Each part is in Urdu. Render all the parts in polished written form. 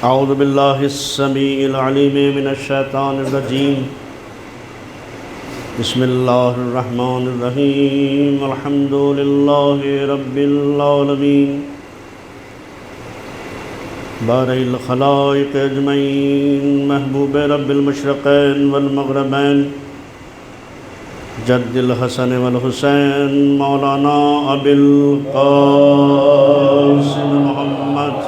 اعوذ باللہ السمیع العلیم من الشیطان الرجیم بسم اللہ الرحمن الرحیم الحمد للہ رب العالمین بارئ الخلائق اجمعین محبوب رب المشرقین والمغربین جد الحسن والحسین مولانا ابی القاسم محمد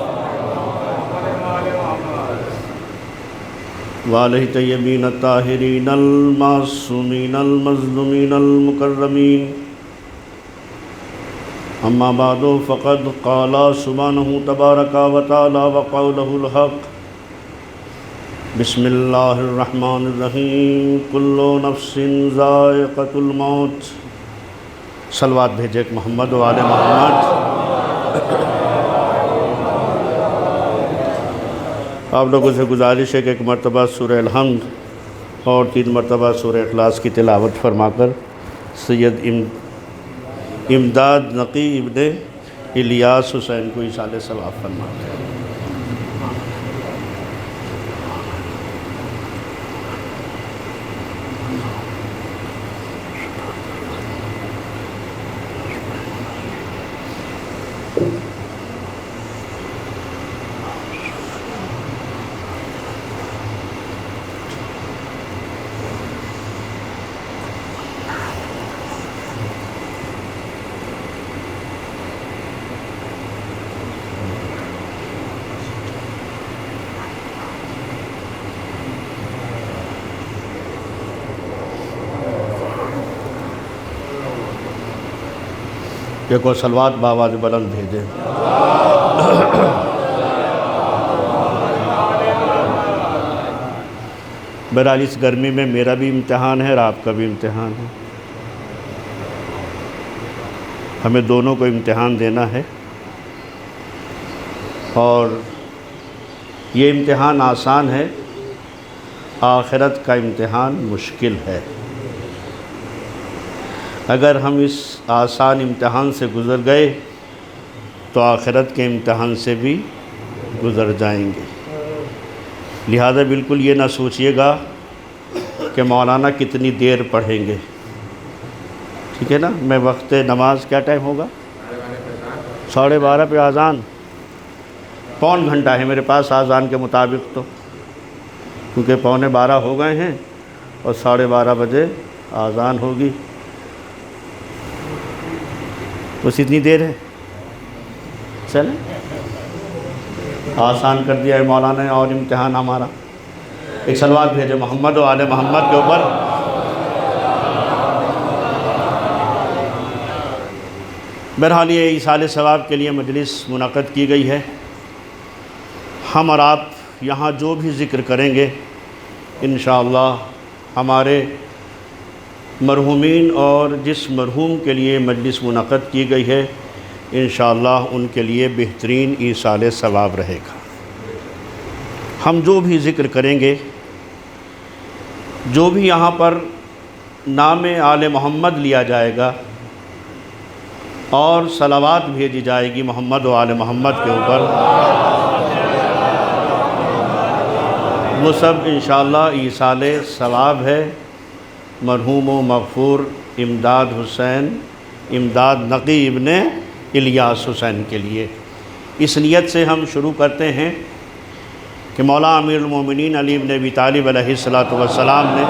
وآلہ طیبین الطاہرین المعصومین المظلومین المکرمین اما بعد فقد قال سبحانہ تبارک و تعالی وقولہ الحق بسم اللہ الرحمن الرحیم کل نفس ذائقۃ الموت صلوات بھیجے محمد و آل محمد۔ آپ لوگوں سے گزارش ہے کہ ایک مرتبہ سورہ الحمد اور 3 مرتبہ سورہ اخلاص کی تلاوت فرما کر سید امداد نقی ابن الیاس حسین کو ایصال ثواب فرماتے ہیں۔ کہ کوئی صلوات بآواز بلند بھیجے۔ بہرحال اس گرمی میں میرا بھی امتحان ہے اور آپ کا بھی امتحان ہے، ہمیں دونوں کو امتحان دینا ہے، اور یہ امتحان آسان ہے، آخرت کا امتحان مشکل ہے۔ اگر ہم اس آسان امتحان سے گزر گئے تو آخرت کے امتحان سے بھی گزر جائیں گے۔ لہذا بالکل یہ نہ سوچئے گا کہ مولانا کتنی دیر پڑھیں گے، ٹھیک ہے نا؟ میں وقت نماز کیا ٹائم ہوگا؟ 12:30 پہ اذان، پون گھنٹہ ہے میرے پاس اذان کے مطابق، تو کیونکہ 11:15 ہو گئے ہیں اور 12:30 بجے اذان ہوگی، بس اتنی دیر ہے۔ چلیں، آسان کر دیا ہے مولانا نے، اور امتحان ہمارا۔ ایک صلوات بھیجے محمد و آل محمد کے اوپر۔ بہرحال یہ ایصال ثواب کے لیے مجلس منعقد کی گئی ہے۔ ہم اور آپ یہاں جو بھی ذکر کریں گے انشاءاللہ ہمارے مرحومین اور جس مرحوم کے لیے مجلس منعقد کی گئی ہے انشاءاللہ ان کے لیے بہترین ایصال ثواب رہے گا۔ ہم جو بھی ذکر کریں گے، جو بھی یہاں پر نام آل محمد لیا جائے گا اور صلوات بھیجی جائے گی محمد و آل محمد کے اوپر، وہ سب انشاءاللہ ایصال ثواب ہے مرحوم و مغفور امداد نقی ابن الیاس حسین کے لیے۔ اس نیت سے ہم شروع کرتے ہیں کہ مولا امیر المومنین علی بن ابی طالب علیہ السلام نے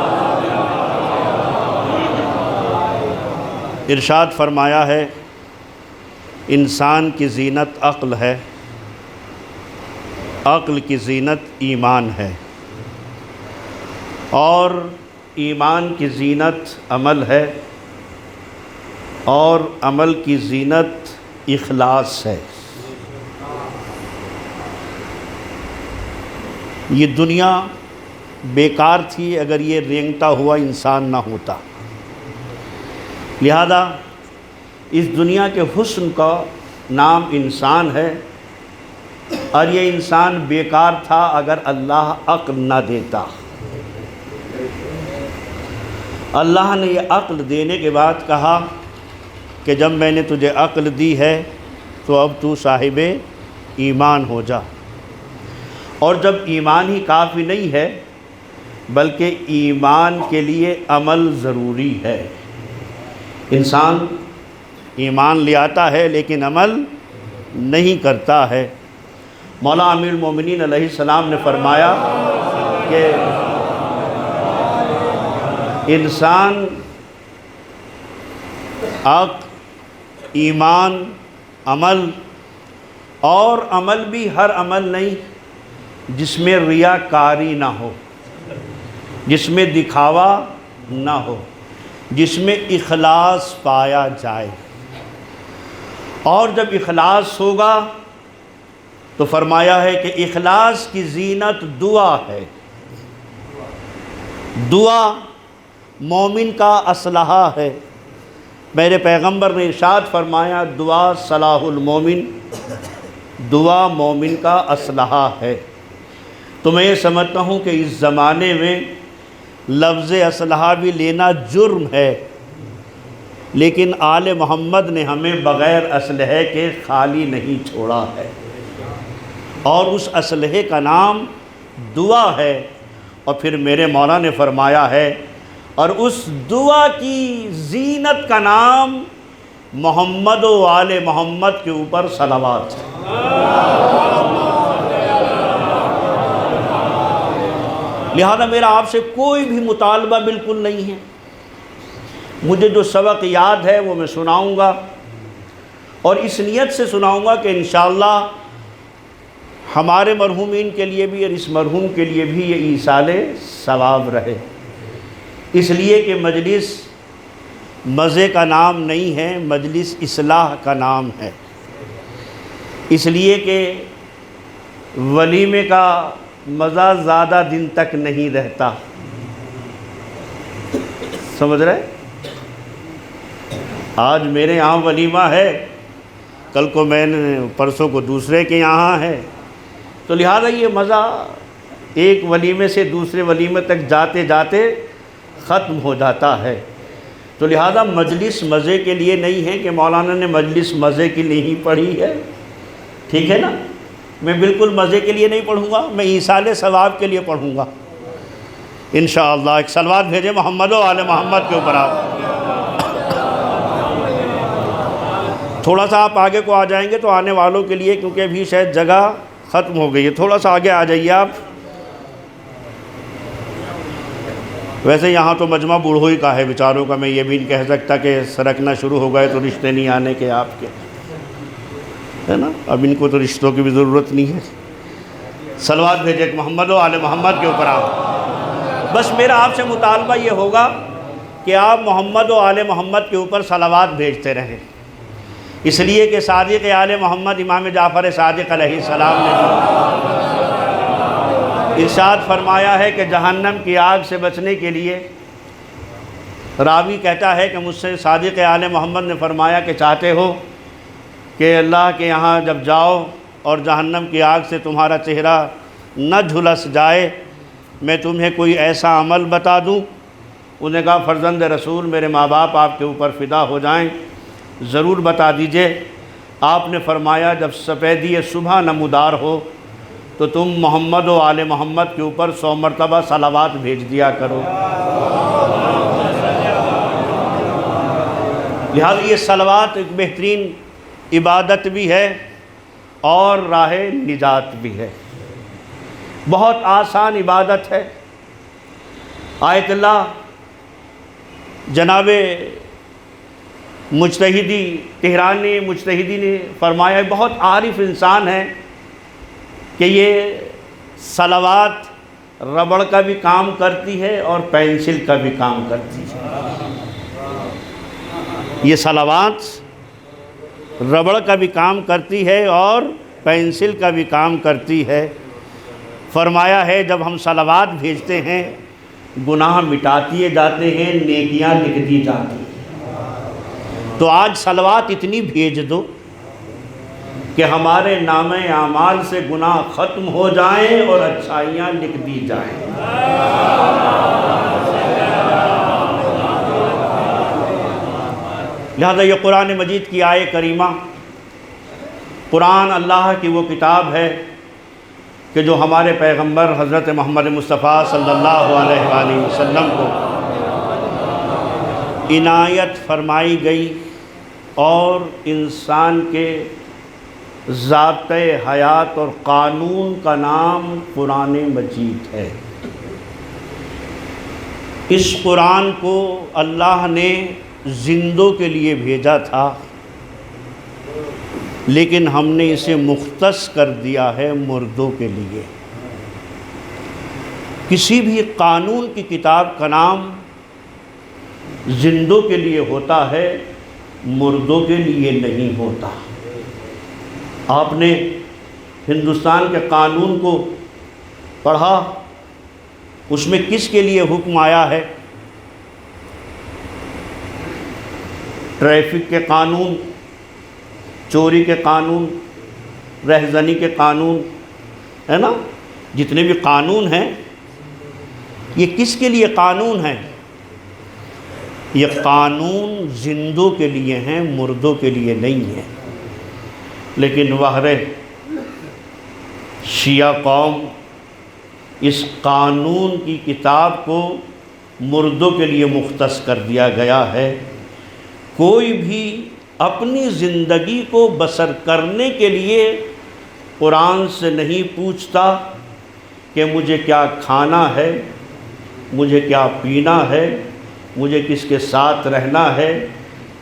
ارشاد فرمایا ہے، انسان کی زینت عقل ہے، عقل کی زینت ایمان ہے، اور ایمان کی زینت عمل ہے، اور عمل کی زینت اخلاص ہے۔ یہ دنیا بیکار تھی اگر یہ رینگتا ہوا انسان نہ ہوتا، لہذا اس دنیا کے حسن کا نام انسان ہے، اور یہ انسان بیکار تھا اگر اللہ عقل نہ دیتا۔ اللہ نے یہ عقل دینے کے بعد کہا کہ جب میں نے تجھے عقل دی ہے تو اب تو صاحب ایمان ہو جا، اور جب ایمان ہی کافی نہیں ہے بلکہ ایمان کے لیے عمل ضروری ہے. انسان ایمان لے آتا ہے لیکن عمل نہیں کرتا ہے. مولا امیر المومنین علیہ السلام نے فرمایا کہ انسان عقل، ایمان، عمل، اور عمل بھی ہر عمل نہیں جس میں ریاکاری نہ ہو، جس میں دکھاوا نہ ہو، جس میں اخلاص پایا جائے. اور جب اخلاص ہوگا تو فرمایا ہے کہ اخلاص کی زینت دعا ہے. دعا مومن کا اسلحہ ہے. میرے پیغمبر نے ارشاد فرمایا دعا صلاح المومن، دعا مومن کا اسلحہ ہے. تو میں یہ سمجھتا ہوں کہ اس زمانے میں لفظ اسلحہ بھی لینا جرم ہے، لیکن آل محمد نے ہمیں بغیر اسلحے کے خالی نہیں چھوڑا ہے، اور اس اسلحے کا نام دعا ہے. اور پھر میرے مولا نے فرمایا ہے اور اس دعا کی زینت کا نام محمد و آل محمد کے اوپر صلوات ہے. لہذا میرا آپ سے کوئی بھی مطالبہ بالکل نہیں ہے. مجھے جو سبق یاد ہے وہ میں سناؤں گا، اور اس نیت سے سناؤں گا کہ انشاءاللہ ہمارے مرحومین کے لیے بھی اور اس مرحوم کے لیے بھی یہ ایصال ثواب رہے. اس لیے کہ مجلس مزے کا نام نہیں ہے، مجلس اصلاح کا نام ہے. اس لیے کہ ولیمے کا مزہ زیادہ دن تک نہیں رہتا. سمجھ رہے؟ آج میرے یہاں ولیمہ ہے، کل کو میں نے پرسوں کو دوسرے کے یہاں ہے، تو لہذا یہ مزہ ایک ولیمے سے دوسرے ولیمے تک جاتے جاتے ختم ہو جاتا ہے. تو لہذا مجلس مزے کے لیے نہیں ہے کہ مولانا نے مجلس مزے کے لیے ہی پڑھی ہے. ٹھیک ہے نا؟ میں بالکل مزے کے لیے نہیں پڑھوں گا، میں ایصال ثواب کے لیے پڑھوں گا انشاءاللہ. ایک صلوات بھیجیں محمد و آل محمد کے اوپر. آپ تھوڑا سا آپ آگے کو آ جائیں گے تو آنے والوں کے لیے، کیونکہ ابھی شاید جگہ ختم ہو گئی ہے، تھوڑا سا آگے آ جائیے آپ. ویسے یہاں تو مجمع بوڑھوں ہی کا ہے بیچاروں کا، میں یہ بھی نہیں کہہ سکتا کہ سرکنا شروع ہو گئے تو رشتے نہیں آنے کے آپ کے، ہے نا؟ اب ان کو تو رشتوں کی بھی ضرورت نہیں ہے. صلوات بھیجے محمد و آل محمد کے اوپر. آپ بس میرا آپ سے مطالبہ یہ ہوگا کہ آپ محمد و آل محمد کے اوپر صلوات بھیجتے رہیں، اس لیے کہ صادق آل محمد امام جعفر صادق علیہ السلام نے ارشاد فرمایا ہے کہ جہنم کی آگ سے بچنے کے لیے، راوی کہتا ہے کہ مجھ سے صادق آل محمد نے فرمایا کہ چاہتے ہو کہ اللہ کے یہاں جب جاؤ اور جہنم کی آگ سے تمہارا چہرہ نہ جھلس جائے، میں تمہیں کوئی ایسا عمل بتا دوں؟ انہوں نے کہا فرزند رسول میرے ماں باپ آپ کے اوپر فدا ہو جائیں، ضرور بتا دیجئے. آپ نے فرمایا جب سپیدی صبح نمودار ہو تو تم محمد و آل محمد کے اوپر 100 مرتبہ صلوات بھیج دیا کرو. لہذا یہ صلوات ایک بہترین عبادت بھی ہے اور راہ نجات بھی ہے. بہت آسان عبادت ہے. آیت اللہ جناب مجتہدی تہرانی مجتہدی نے فرمایا بہت عارف انسان ہے کہ یہ صلوات ربڑ کا بھی کام کرتی ہے اور پینسل کا بھی کام کرتی ہے. یہ صلوات ربڑ کا بھی کام کرتی ہے اور پینسل کا بھی کام کرتی ہے. فرمایا ہے جب ہم صلوات بھیجتے ہیں گناہ مٹاتی جاتے ہیں، نیکیاں لکھ دی جاتی ہیں. تو آج صلوات اتنی بھیج دو کہ ہمارے نامہ اعمال سے گناہ ختم ہو جائیں اور اچھائیاں لکھ دی جائیں. لہذا یہ قرآن مجید کی آیہ کریمہ، قرآن اللہ کی وہ کتاب ہے کہ جو ہمارے پیغمبر حضرت محمد مصطفیٰ صلی اللہ علیہ وآلہ وسلم کو عنایت فرمائی گئی اور انسان کے ضابطۂ حیات اور قانون کا نام قرآن مجید ہے۔ اس قرآن کو اللہ نے زندوں کے لیے بھیجا تھا، لیکن ہم نے اسے مختص کر دیا ہے مردوں کے لیے۔ کسی بھی قانون کی کتاب کا نام زندوں کے لیے ہوتا ہے، مردوں کے لیے نہیں ہوتا۔ آپ نے ہندوستان کے قانون کو پڑھا، اس میں کس کے لیے حکم آیا ہے؟ ٹریفک کے قانون، چوری کے قانون، رہزنی کے قانون، ہے نا؟ جتنے بھی قانون ہیں یہ کس کے لیے قانون ہیں؟ یہ قانون زندوں کے لیے ہیں، مردوں کے لیے نہیں ہیں۔ لیکن وہرے شیعہ قوم اس قانون کی کتاب کو مردوں کے لیے مختص کر دیا گیا ہے۔ کوئی بھی اپنی زندگی کو بسر کرنے کے لیے قرآن سے نہیں پوچھتا کہ مجھے کیا کھانا ہے، مجھے کیا پینا ہے، مجھے کس کے ساتھ رہنا ہے،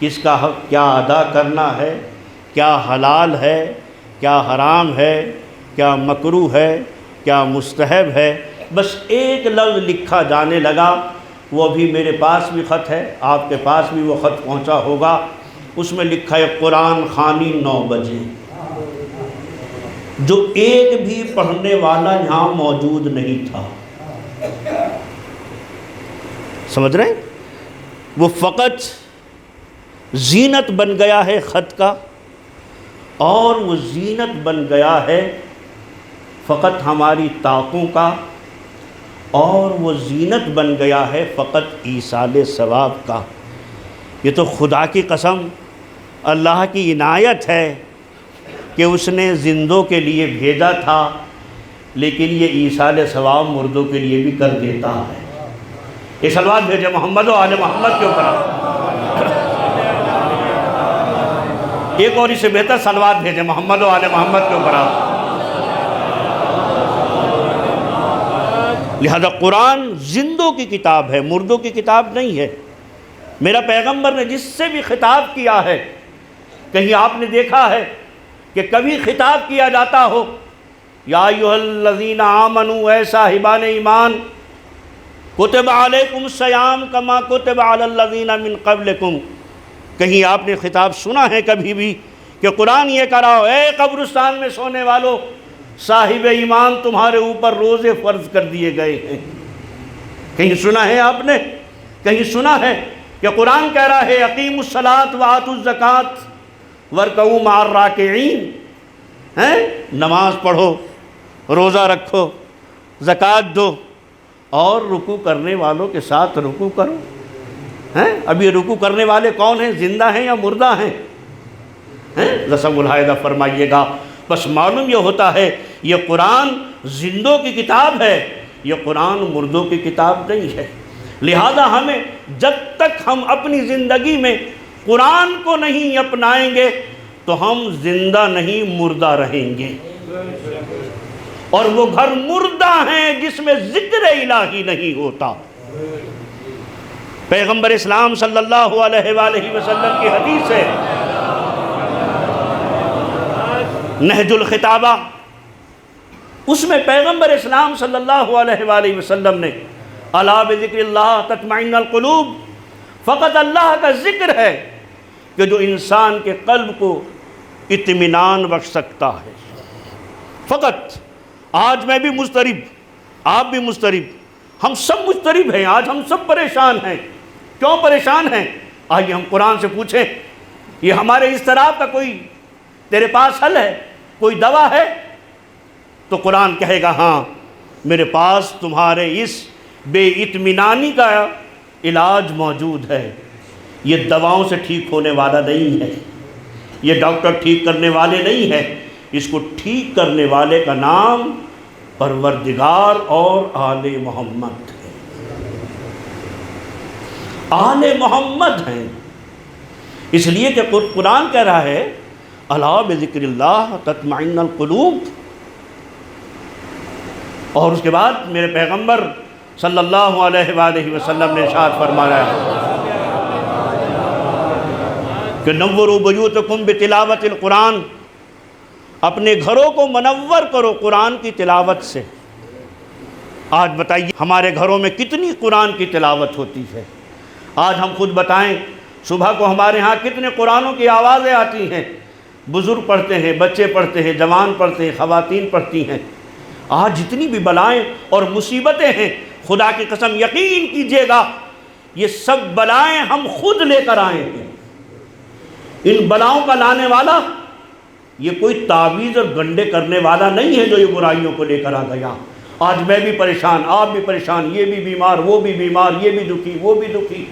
کس کا حق کیا ادا کرنا ہے، کیا حلال ہے، کیا حرام ہے، کیا مکروہ ہے، کیا مستحب ہے۔ بس ایک لفظ لکھا جانے لگا، وہ بھی میرے پاس بھی خط ہے، آپ کے پاس بھی وہ خط پہنچا ہوگا، اس میں لکھا ہے قرآن خوانی 9 بجے۔ جو ایک بھی پڑھنے والا یہاں موجود نہیں تھا، سمجھ رہے ہیں؟ وہ فقط زینت بن گیا ہے خط کا، اور وہ زینت بن گیا ہے فقط ہماری طاقتوں کا، اور وہ زینت بن گیا ہے فقط ایصال ثواب کا۔ یہ تو خدا کی قسم اللہ کی عنایت ہے کہ اس نے زندوں کے لیے بھیجا تھا، لیکن یہ ایصال ثواب مردوں کے لیے بھی کر دیتا ہے۔ یہ صلوات بھیجے محمد و آل محمد کے اوپر۔ ایک اور اس سے بہتر صلوات بھیجے محمد و آل محمد کے اوپر۔ لہذا قرآن زندوں کی کتاب ہے، مردوں کی کتاب نہیں ہے۔ میرا پیغمبر نے جس سے بھی خطاب کیا ہے، کہیں آپ نے دیکھا ہے کہ کبھی خطاب کیا جاتا ہو یا ایھا الذین آمنوا، اے صاحبان ایمان، کتب علیکم الصیام کما کتب علی الذین من قبلکم؟ کہیں آپ نے خطاب سنا ہے کبھی بھی کہ قرآن یہ کہہ رہا ہو اے قبرستان میں سونے والو، صاحب ایمان تمہارے اوپر روزے فرض کر دیے گئے ہیں؟ کہیں سنا ہے آپ نے؟ کہیں سنا ہے کہ قرآن کہہ رہا ہے اقیموا الصلاۃ وآتوا الزکاۃ وارکعوا مع الراکعین؟ نماز پڑھو، روزہ رکھو، زکوٰۃ دو، اور رکوع کرنے والوں کے ساتھ رکوع کرو۔ اب یہ رکوع کرنے والے کون ہیں؟ زندہ ہیں یا مردہ ہیں؟ ذرا ملاحظہ فرمائیے گا۔ بس معلوم یہ ہوتا ہے یہ قرآن زندوں کی کتاب ہے، یہ قرآن مردوں کی کتاب نہیں ہے۔ لہذا ہمیں جب تک ہم اپنی زندگی میں قرآن کو نہیں اپنائیں گے تو ہم زندہ نہیں مردہ رہیں گے، اور وہ گھر مردہ ہیں جس میں ذکر الہی نہیں ہوتا۔ پیغمبر اسلام صلی اللہ علیہ وآلہ وسلم کی حدیث ہے، نہج الخطابہ، اس میں پیغمبر اسلام صلی اللہ علیہ وآلہ وسلم نے الا بذکر اللہ تطمئن القلوب، فقط اللہ کا ذکر ہے کہ جو انسان کے قلب کو اطمینان بخش سکتا ہے۔ فقط آج میں بھی مضطرب، آپ بھی مضطرب، ہم سب مضطرب ہیں، آج ہم سب پریشان ہیں۔ کیوں پریشان ہیں؟ آئیے ہم قرآن سے پوچھیں، یہ ہمارے اضطراب کا کوئی تیرے پاس حل ہے، کوئی دوا ہے؟ تو قرآن کہے گا ہاں میرے پاس تمہارے اس بے اطمینانی کا علاج موجود ہے۔ یہ دواؤں سے ٹھیک ہونے والا نہیں ہے، یہ ڈاکٹر ٹھیک کرنے والے نہیں ہیں، اس کو ٹھیک کرنے والے کا نام پروردگار اور آل محمد ہیں، آل محمد ہیں۔ اس لیے کہ قرآن کہہ رہا ہے الا بذکر اللہ تطمئن القلوب، اور اس کے بعد میرے پیغمبر صلی اللہ علیہ وآلہ وسلم نے ارشاد فرمایا کہ نوروا بیوتکم بتلاوت القرآن، اپنے گھروں کو منور کرو قرآن کی تلاوت سے۔ آج بتائیے ہمارے گھروں میں کتنی قرآن کی تلاوت ہوتی ہے؟ آج ہم خود بتائیں، صبح کو ہمارے ہاں کتنے قرآنوں کی آوازیں آتی ہیں، بزرگ پڑھتے ہیں، بچے پڑھتے ہیں، جوان پڑھتے ہیں، خواتین پڑھتی ہیں۔ آج جتنی بھی بلائیں اور مصیبتیں ہیں، خدا کی قسم یقین کیجئے گا یہ سب بلائیں ہم خود لے کر آئے ہیں۔ ان بلاؤں کا لانے والا یہ کوئی تعویذ اور گنڈے کرنے والا نہیں ہے جو یہ برائیوں کو لے کر آ گیا۔ آج میں بھی پریشان، آپ بھی پریشان، یہ بھی بیمار، وہ بھی بیمار، یہ بھی دکھی، وہ بھی دکھی،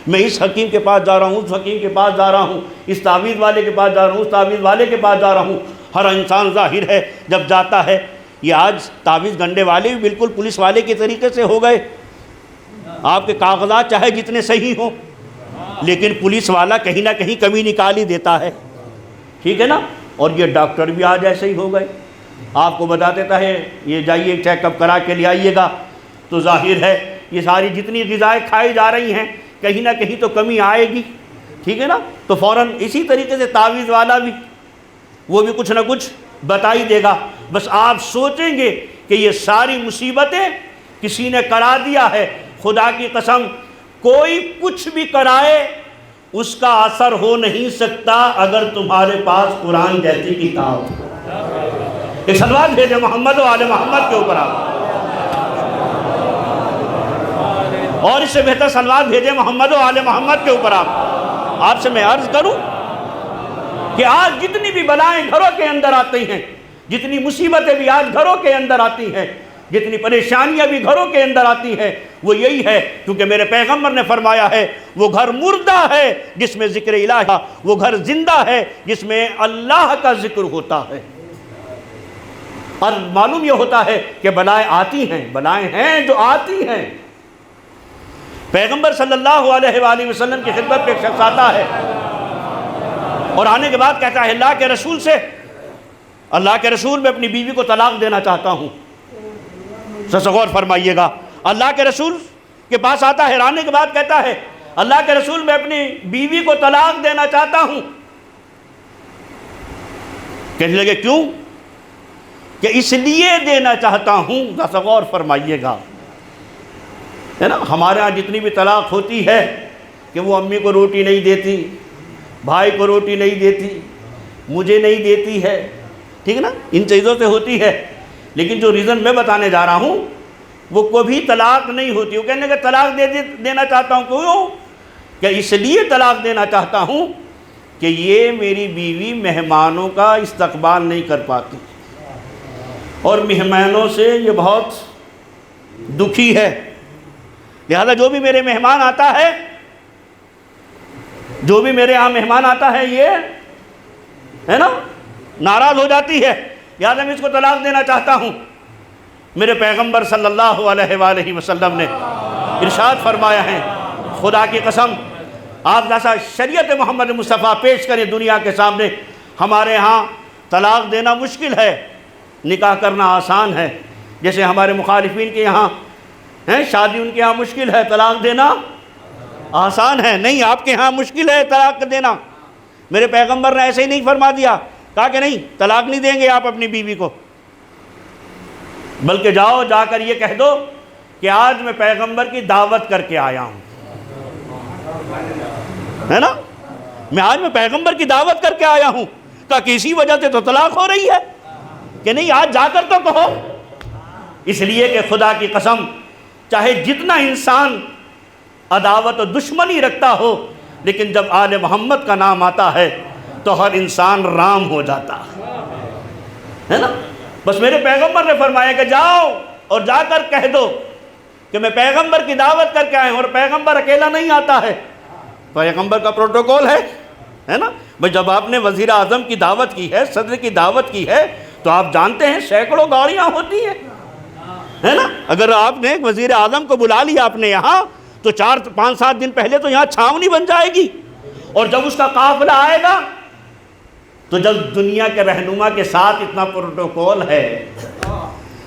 میں اس حکیم کے پاس جا رہا ہوں، اس حکیم کے پاس جا رہا ہوں، اس تعویذ والے کے پاس جا رہا ہوں، اس تعویذ والے کے پاس جا رہا ہوں۔ ہر انسان ظاہر ہے جب جاتا ہے، یہ آج تعویذ گنڈے والے بھی بالکل پولیس والے کے طریقے سے ہو گئے۔ آپ کے کاغذات چاہے جتنے صحیح ہوں، لیکن پولیس والا کہیں نہ کہیں کمی نکال ہی دیتا ہے، ٹھیک ہے نا؟ اور یہ ڈاکٹر بھی آج ایسے ہی ہو گئے، آپ کو بتا دیتا ہے یہ جائیے چیک اپ کرا کے لے آئیے گا، تو ظاہر ہے یہ ساری جتنی غذائیں کھائی جا رہی ہیں کہیں نہ کہیں تو کمی آئے گی، ٹھیک ہے نا؟ تو فوراً اسی طریقے سے تعویذ والا بھی وہ بھی کچھ نہ کچھ بتا ہی دے گا۔ بس آپ سوچیں گے کہ یہ ساری مصیبتیں کسی نے کرا دیا ہے۔ خدا کی قسم کوئی کچھ بھی کرائے اس کا اثر ہو نہیں سکتا اگر تمہارے پاس قرآن جیسی کتاب ہو۔ ایک صلوات بھیجے محمد و آل محمد کے اوپر آپ، اور اس سے بہتر صلوات بھیجے محمد و آل محمد کے اوپر آپ سے میں عرض کروں کہ آج جتنی بھی بلائیں گھروں کے اندر آتی ہیں، جتنی مصیبتیں بھی آج گھروں کے اندر آتی ہیں، جتنی پریشانیاں بھی گھروں کے اندر آتی ہیں، وہ یہی ہے کیونکہ میرے پیغمبر نے فرمایا ہے وہ گھر مردہ ہے جس میں ذکر الہ، وہ گھر زندہ ہے جس میں اللہ کا ذکر ہوتا ہے۔ اور معلوم یہ ہوتا ہے کہ بلائیں آتی ہیں، بلائیں ہیں جو آتی ہیں۔ پیغمبر صلی اللہ علیہ وآلہ وسلم کی خدمت پہ ایک شخص آتا ہے اور آنے کے بعد کہتا ہے اللہ کے رسول سے، اللہ کے رسول میں اپنی بیوی کو طلاق دینا چاہتا ہوں۔ غور فرمائیے گا، اللہ کے رسول کے پاس آتا ہے، آنے کے بعد کہتا ہے اللہ کے رسول میں اپنی بیوی کو طلاق دینا چاہتا ہوں۔ کہنے لگے کیوں؟ کہ اس لیے دینا چاہتا ہوں۔ غور فرمائیے گا، ہے نا؟ ہمارے ہاں جتنی بھی طلاق ہوتی ہے کہ وہ امی کو روٹی نہیں دیتی، بھائی کو روٹی نہیں دیتی، مجھے نہیں دیتی ہے، ٹھیک ہے نا؟ ان چیزوں سے ہوتی ہے، لیکن جو ریزن میں بتانے جا رہا ہوں وہ کبھی طلاق نہیں ہوتی۔ وہ کہنے کہ طلاق دینا چاہتا ہوں، کیوں؟ کہ اس لیے طلاق دینا چاہتا ہوں کہ یہ میری بیوی مہمانوں کا استقبال نہیں کر پاتی اور مہمانوں سے یہ بہت دکھی ہے، لہذا جو بھی میرے مہمان آتا ہے، جو بھی میرے ہاں مہمان آتا ہے یہ ہے نا ناراض ہو جاتی ہے، لہذا میں اس کو طلاق دینا چاہتا ہوں۔ میرے پیغمبر صلی اللہ علیہ وآلہ وسلم نے ارشاد فرمایا ہے، خدا کی قسم آپ جیسا شریعت محمد مصطفیٰ پیش کریں دنیا کے سامنے، ہمارے ہاں طلاق دینا مشکل ہے، نکاح کرنا آسان ہے۔ جیسے ہمارے مخالفین کے یہاں شادی ان کے یہاں مشکل ہے، طلاق دینا آسان ہے۔ نہیں، آپ کے ہاں مشکل ہے طلاق دینا۔ میرے پیغمبر نے ایسے ہی نہیں فرما دیا، کہا کہ نہیں طلاق نہیں دیں گے آپ اپنی بیوی کو، بلکہ جاؤ جا کر یہ کہہ دو کہ آج میں پیغمبر کی دعوت کر کے آیا ہوں، ہے نا؟ میں پیغمبر کی دعوت کر کے آیا ہوں۔ کہا کہ اسی وجہ سے تو طلاق ہو رہی ہے، کہ نہیں آج جا کر تو کہو۔ اس لیے کہ خدا کی قسم چاہے جتنا انسان عداوت و دشمنی رکھتا ہو، لیکن جب آل محمد کا نام آتا ہے تو ہر انسان رام ہو جاتا ہے نا؟ بس میرے پیغمبر نے فرمایا کہ جاؤ اور جا کر کہہ دو کہ میں پیغمبر کی دعوت کر کے آئے ہوں، اور پیغمبر اکیلا نہیں آتا ہے، پیغمبر کا پروٹوکول ہے نا؟ بھئی جب آپ نے وزیر اعظم کی دعوت کی ہے، صدر کی دعوت کی ہے، تو آپ جانتے ہیں سینکڑوں گاڑیاں ہوتی ہیں، ہے نا؟ اگر آپ نے وزیر اعظم کو بلا لیا آپ نے یہاں تو 4-5-7 دن پہلے تو یہاں چھاونی بن جائے گی، اور جب اس کا قافلہ آئے گا تو جب دنیا کے رہنما کے ساتھ اتنا پروٹوکول ہے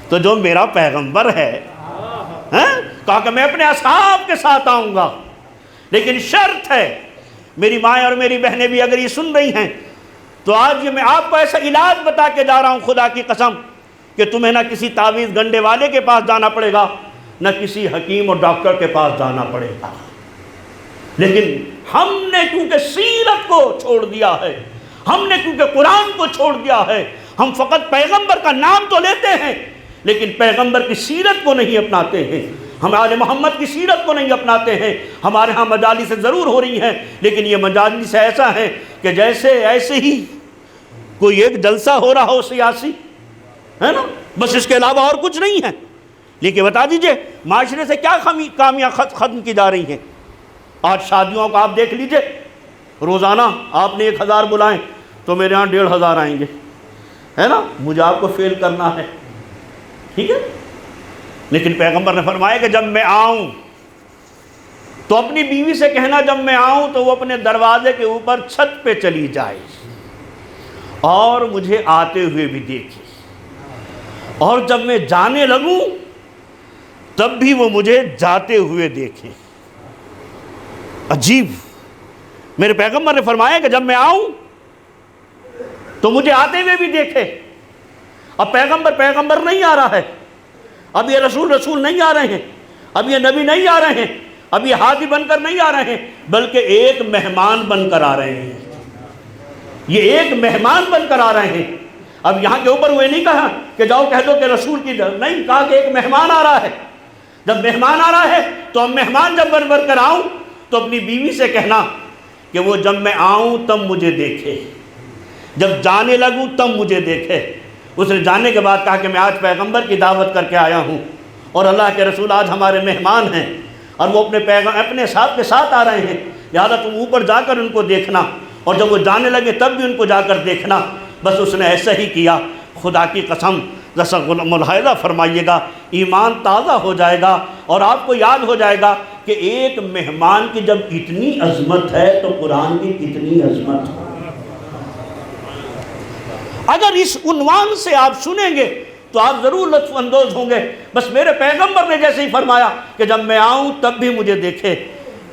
تو جو میرا پیغمبر ہے کہا کہ میں اپنے اصحاب کے ساتھ آؤں گا، لیکن شرط ہے، میری مائیں اور میری بہنیں بھی اگر یہ سن رہی ہیں تو آج یہ میں آپ کو ایسا علاج بتا کے جا رہا ہوں خدا کی قسم کہ تمہیں نہ کسی تعویذ گنڈے والے کے پاس جانا پڑے گا، نہ کسی حکیم اور ڈاکٹر کے پاس جانا پڑے گا، لیکن ہم نے کیونکہ سیرت کو چھوڑ دیا ہے، ہم نے کیونکہ قرآن کو چھوڑ دیا ہے، ہم فقط پیغمبر کا نام تو لیتے ہیں لیکن پیغمبر کی سیرت کو نہیں اپناتے ہیں، ہم آل محمد کی سیرت کو نہیں اپناتے ہیں۔ ہمارے ہاں مجالس سے ضرور ہو رہی ہیں لیکن یہ مجالس ایسا ہے کہ جیسے ایسے ہی کوئی ایک جلسہ ہو رہا ہو سیاسی، ہے نا، بس اس کے علاوہ اور کچھ نہیں ہے۔ لیکن بتا دیجئے معاشرے سے کیا کامیاں ختم کی جا رہی ہیں۔ آج شادیوں کو آپ دیکھ لیجئے، روزانہ آپ نے 1000 بلائیں تو میرے ہاں 1500 آئیں گے، ہے نا، مجھے آپ کو فیل کرنا ہے، ٹھیک ہے، لیکن پیغمبر نے فرمایا کہ جب میں آؤں تو اپنی بیوی سے کہنا جب میں آؤں تو وہ اپنے دروازے کے اوپر چھت پہ چلی جائے اور مجھے آتے ہوئے بھی دیکھے، اور جب میں جانے لگوں تب بھی وہ مجھے جاتے ہوئے دیکھے۔ عجیب، میرے پیغمبر نے فرمایا کہ جب میں آؤں تو مجھے آتے ہوئے بھی دیکھے۔ اب پیغمبر نہیں آ رہا ہے، اب یہ رسول نہیں آ رہے ہیں، اب یہ نبی نہیں آ رہے ہیں، اب یہ ہادی بن کر نہیں آ رہے ہیں، بلکہ ایک مہمان بن کر آ رہے ہیں، یہ ایک مہمان بن کر آ رہے ہیں۔ اب یہاں کے اوپر وہ نہیں کہا کہ جاؤ کہہ دو کہ رسول کی نہیں، کہا کہ ایک مہمان آ رہا ہے۔ جب مہمان آ رہا ہے تو اب مہمان جب بن کر آؤں تو اپنی بیوی سے کہنا کہ وہ جب میں آؤں تب مجھے دیکھے، جب جانے لگوں تب مجھے دیکھے۔ اس نے جانے کے بعد کہا کہ میں آج پیغمبر کی دعوت کر کے آیا ہوں اور اللہ کے رسول آج ہمارے مہمان ہیں اور وہ اپنے ساتھ کے ساتھ آ رہے ہیں، لہٰذا تم اوپر جا کر ان کو دیکھنا، اور جب وہ جانے لگے تب بھی ان کو جا کر دیکھنا۔ بس اس نے ایسا ہی کیا۔ خدا کی قسم جیسا ملاحظہ فرمائیے گا، ایمان تازہ ہو جائے گا اور آپ کو یاد ہو جائے گا کہ ایک مہمان کی جب اتنی عظمت ہے تو قرآن کی کتنی عظمت ہے۔ اگر اس عنوان سے آپ سنیں گے تو آپ ضرور لطف اندوز ہوں گے۔ بس میرے پیغمبر نے جیسے ہی فرمایا کہ جب میں آؤں تب بھی مجھے دیکھے،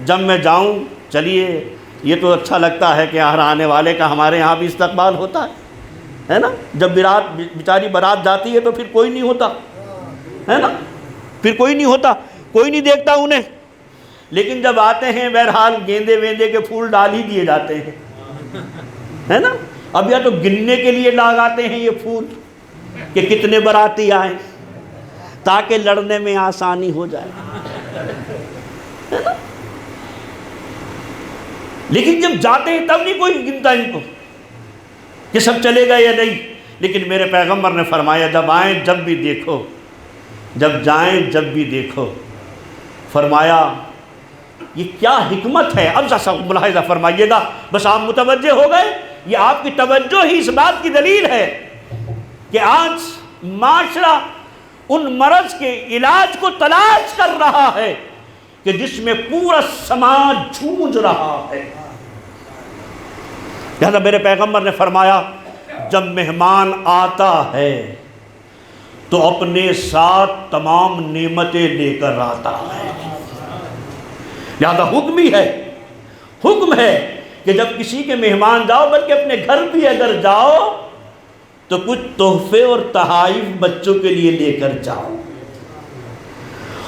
جب میں جاؤں، چلیے یہ تو اچھا لگتا ہے کہ ہر آنے والے کا ہمارے یہاں بھی استقبال ہوتا ہے نا، جب بیچاری بارات جاتی ہے تو پھر کوئی نہیں ہوتا، ہے نا، پھر کوئی نہیں ہوتا، کوئی نہیں دیکھتا انہیں، لیکن جب آتے ہیں بہرحال گیندے ویندے کے پھول ڈال ہی دیے جاتے ہیں، ہے نا۔ اب یا تو گننے کے لیے لگاتے ہیں یہ پھول کہ کتنے باراتی آئیں تاکہ لڑنے میں آسانی ہو جائے، ہے نا، لیکن جب جاتے ہیں تب نہیں کوئی گنتا ان کو کہ سب چلے گئے یا نہیں۔ لیکن میرے پیغمبر نے فرمایا جب آئیں جب بھی دیکھو، جب جائیں جب بھی دیکھو۔ فرمایا یہ کیا حکمت ہے، اب ذرا ملاحظہ فرمائیے گا، بس آپ متوجہ ہو گئے، یہ آپ کی توجہ ہی اس بات کی دلیل ہے کہ آج معاشرہ ان مرض کے علاج کو تلاش کر رہا ہے کہ جس میں پورا سماج جھومج رہا ہے۔ لہذا میرے پیغمبر نے فرمایا جب مہمان آتا ہے تو اپنے ساتھ تمام نعمتیں لے کر آتا ہے۔ لہذا حکم ہی ہے، حکم ہے کہ جب کسی کے مہمان جاؤ، بلکہ اپنے گھر بھی اگر جاؤ تو کچھ تحفے اور تحائف بچوں کے لیے لے کر جاؤ۔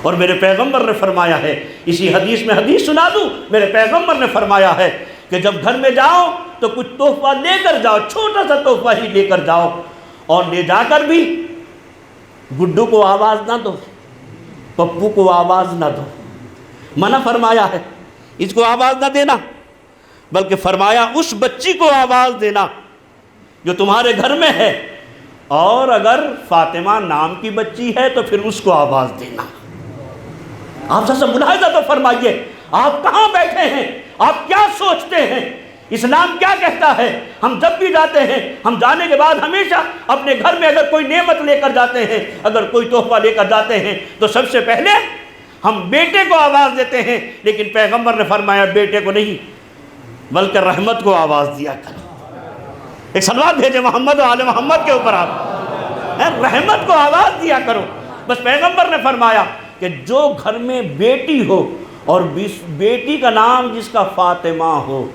اور میرے پیغمبر نے فرمایا ہے، اسی حدیث میں حدیث سنا دوں، میرے پیغمبر نے فرمایا ہے کہ جب گھر میں جاؤ تو کچھ تحفہ لے کر جاؤ، چھوٹا سا تحفہ ہی لے کر جاؤ، اور لے جا کر بھی گڈو کو آواز نہ دو، پپو کو آواز نہ دو، منع فرمایا ہے اس کو آواز نہ دینا، بلکہ فرمایا اس بچی کو آواز دینا جو تمہارے گھر میں ہے، اور اگر فاطمہ نام کی بچی ہے تو پھر اس کو آواز دینا۔ آپ سب ملاحظہ تو فرمائیے، آپ کہاں بیٹھے ہیں، آپ کیا سوچتے ہیں اسلام کیا کہتا ہے؟ ہم جب بھی جاتے ہیں، ہم جانے کے بعد ہمیشہ اپنے گھر میں اگر کوئی نعمت لے کر جاتے ہیں، اگر کوئی تحفہ لے کر جاتے ہیں، تو سب سے پہلے ہم بیٹے کو آواز دیتے ہیں، لیکن پیغمبر نے فرمایا بیٹے کو نہیں بلکہ رحمت کو آواز دیا کرو۔ ایک صلوات بھیجے محمد و آل محمد کے اوپر، آپ رحمت کو آواز دیا کرو۔ بس پیغمبر نے فرمایا کہ جو گھر میں بیٹی ہو اور بیٹی کا نام جس کا فاطمہ ہو،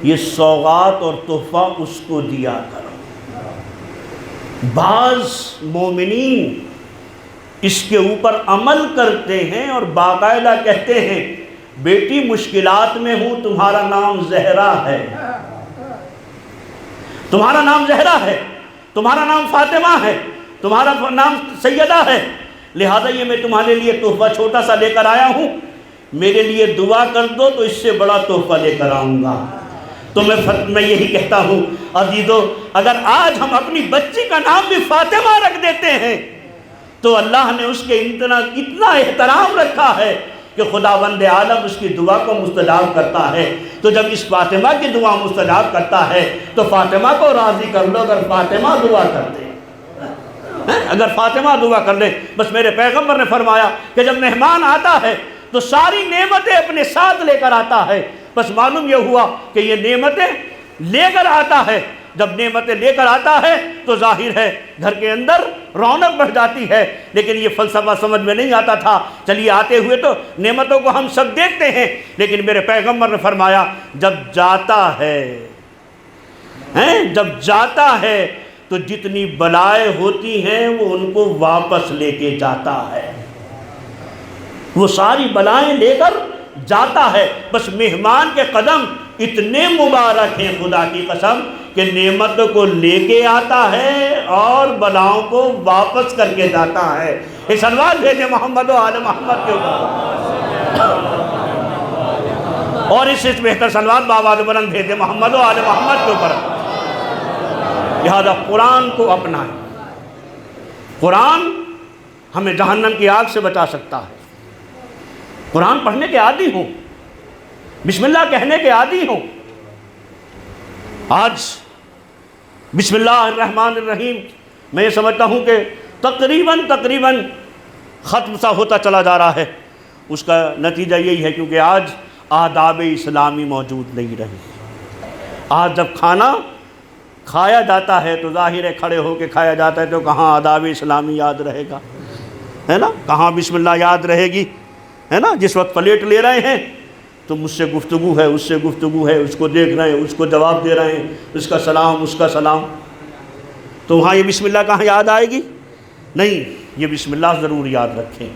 یہ سوغات اور تحفہ اس کو دیا کرو۔ بعض مومنین اس کے اوپر عمل کرتے ہیں اور باقاعدہ کہتے ہیں بیٹی مشکلات میں ہوں، تمہارا نام زہرا ہے، تمہارا نام زہرا ہے، تمہارا نام فاطمہ ہے، تمہارا نام سیدہ ہے، لہذا یہ میں تمہارے لیے تحفہ چھوٹا سا لے کر آیا ہوں، میرے لیے دعا کر دو تو اس سے بڑا تحفہ لے کر آؤں گا۔ تو میں یہی کہتا ہوں عزیزو، اگر آج ہم اپنی بچی کا نام بھی فاطمہ رکھ دیتے ہیں تو اللہ نے اس کے اتنا احترام رکھا ہے کہ خداوند عالم اس کی دعا کو مستجاب کرتا ہے۔ تو جب اس فاطمہ کی دعا مستجاب کرتا ہے تو فاطمہ کو راضی کر لو، اگر فاطمہ دعا کر دے، اگر فاطمہ دعا کر لے۔ بس میرے پیغمبر نے فرمایا کہ جب مہمان آتا ہے تو ساری نعمتیں اپنے ساتھ لے کر آتا ہے۔ بس معلوم یہ ہوا کہ یہ نعمتیں لے کر آتا ہے، جب نعمتیں لے کر آتا ہے تو ظاہر ہے گھر کے اندر رونق بڑھ جاتی ہے، لیکن یہ فلسفہ سمجھ میں نہیں آتا تھا۔ چلیے آتے ہوئے تو نعمتوں کو ہم سب دیکھتے ہیں، لیکن میرے پیغمبر نے فرمایا جب جاتا ہے تو جتنی بلائیں ہوتی ہیں وہ ان کو واپس لے کے جاتا ہے، وہ ساری بلائیں لے کر جاتا ہے۔ بس مہمان کے قدم اتنے مبارک ہیں خدا کی قسم کہ نعمت کو لے کے آتا ہے اور بلاؤں کو واپس کر کے جاتا ہے۔ ایک صلوات بھیجے محمد و آل محمد کے اوپر، اور اس سے بہتر صلوات بآواز بلند بھیجے محمد و آل محمد کے اوپر۔ لہذا قرآن کو اپنائیں، قرآن ہمیں جہنم کی آگ سے بچا سکتا ہے۔ قرآن پڑھنے کے عادی ہوں، بسم اللہ کہنے کے عادی ہوں۔ آج بسم اللہ الرحمن الرحیم میں یہ سمجھتا ہوں کہ تقریباً ختم سا ہوتا چلا جا رہا ہے۔ اس کا نتیجہ یہی ہے کیونکہ آج آداب اسلامی موجود نہیں رہے۔ آج جب کھانا کھایا جاتا ہے تو ظاہر ہے کھڑے ہو کے کھایا جاتا ہے، تو کہاں آداب اسلامی یاد رہے گا، ہے نا؟ کہاں بسم اللہ یاد رہے گی، ہے نا؟ جس وقت پلیٹ لے رہے ہیں تو مجھ سے گفتگو ہے، اس سے گفتگو ہے، اس کو دیکھ رہے ہیں، اس کو جواب دے رہے ہیں، اس کا سلام، اس کا سلام، تو وہاں یہ بسم اللہ کہاں یاد آئے گی؟ نہیں، یہ بسم اللہ ضرور یاد رکھیں،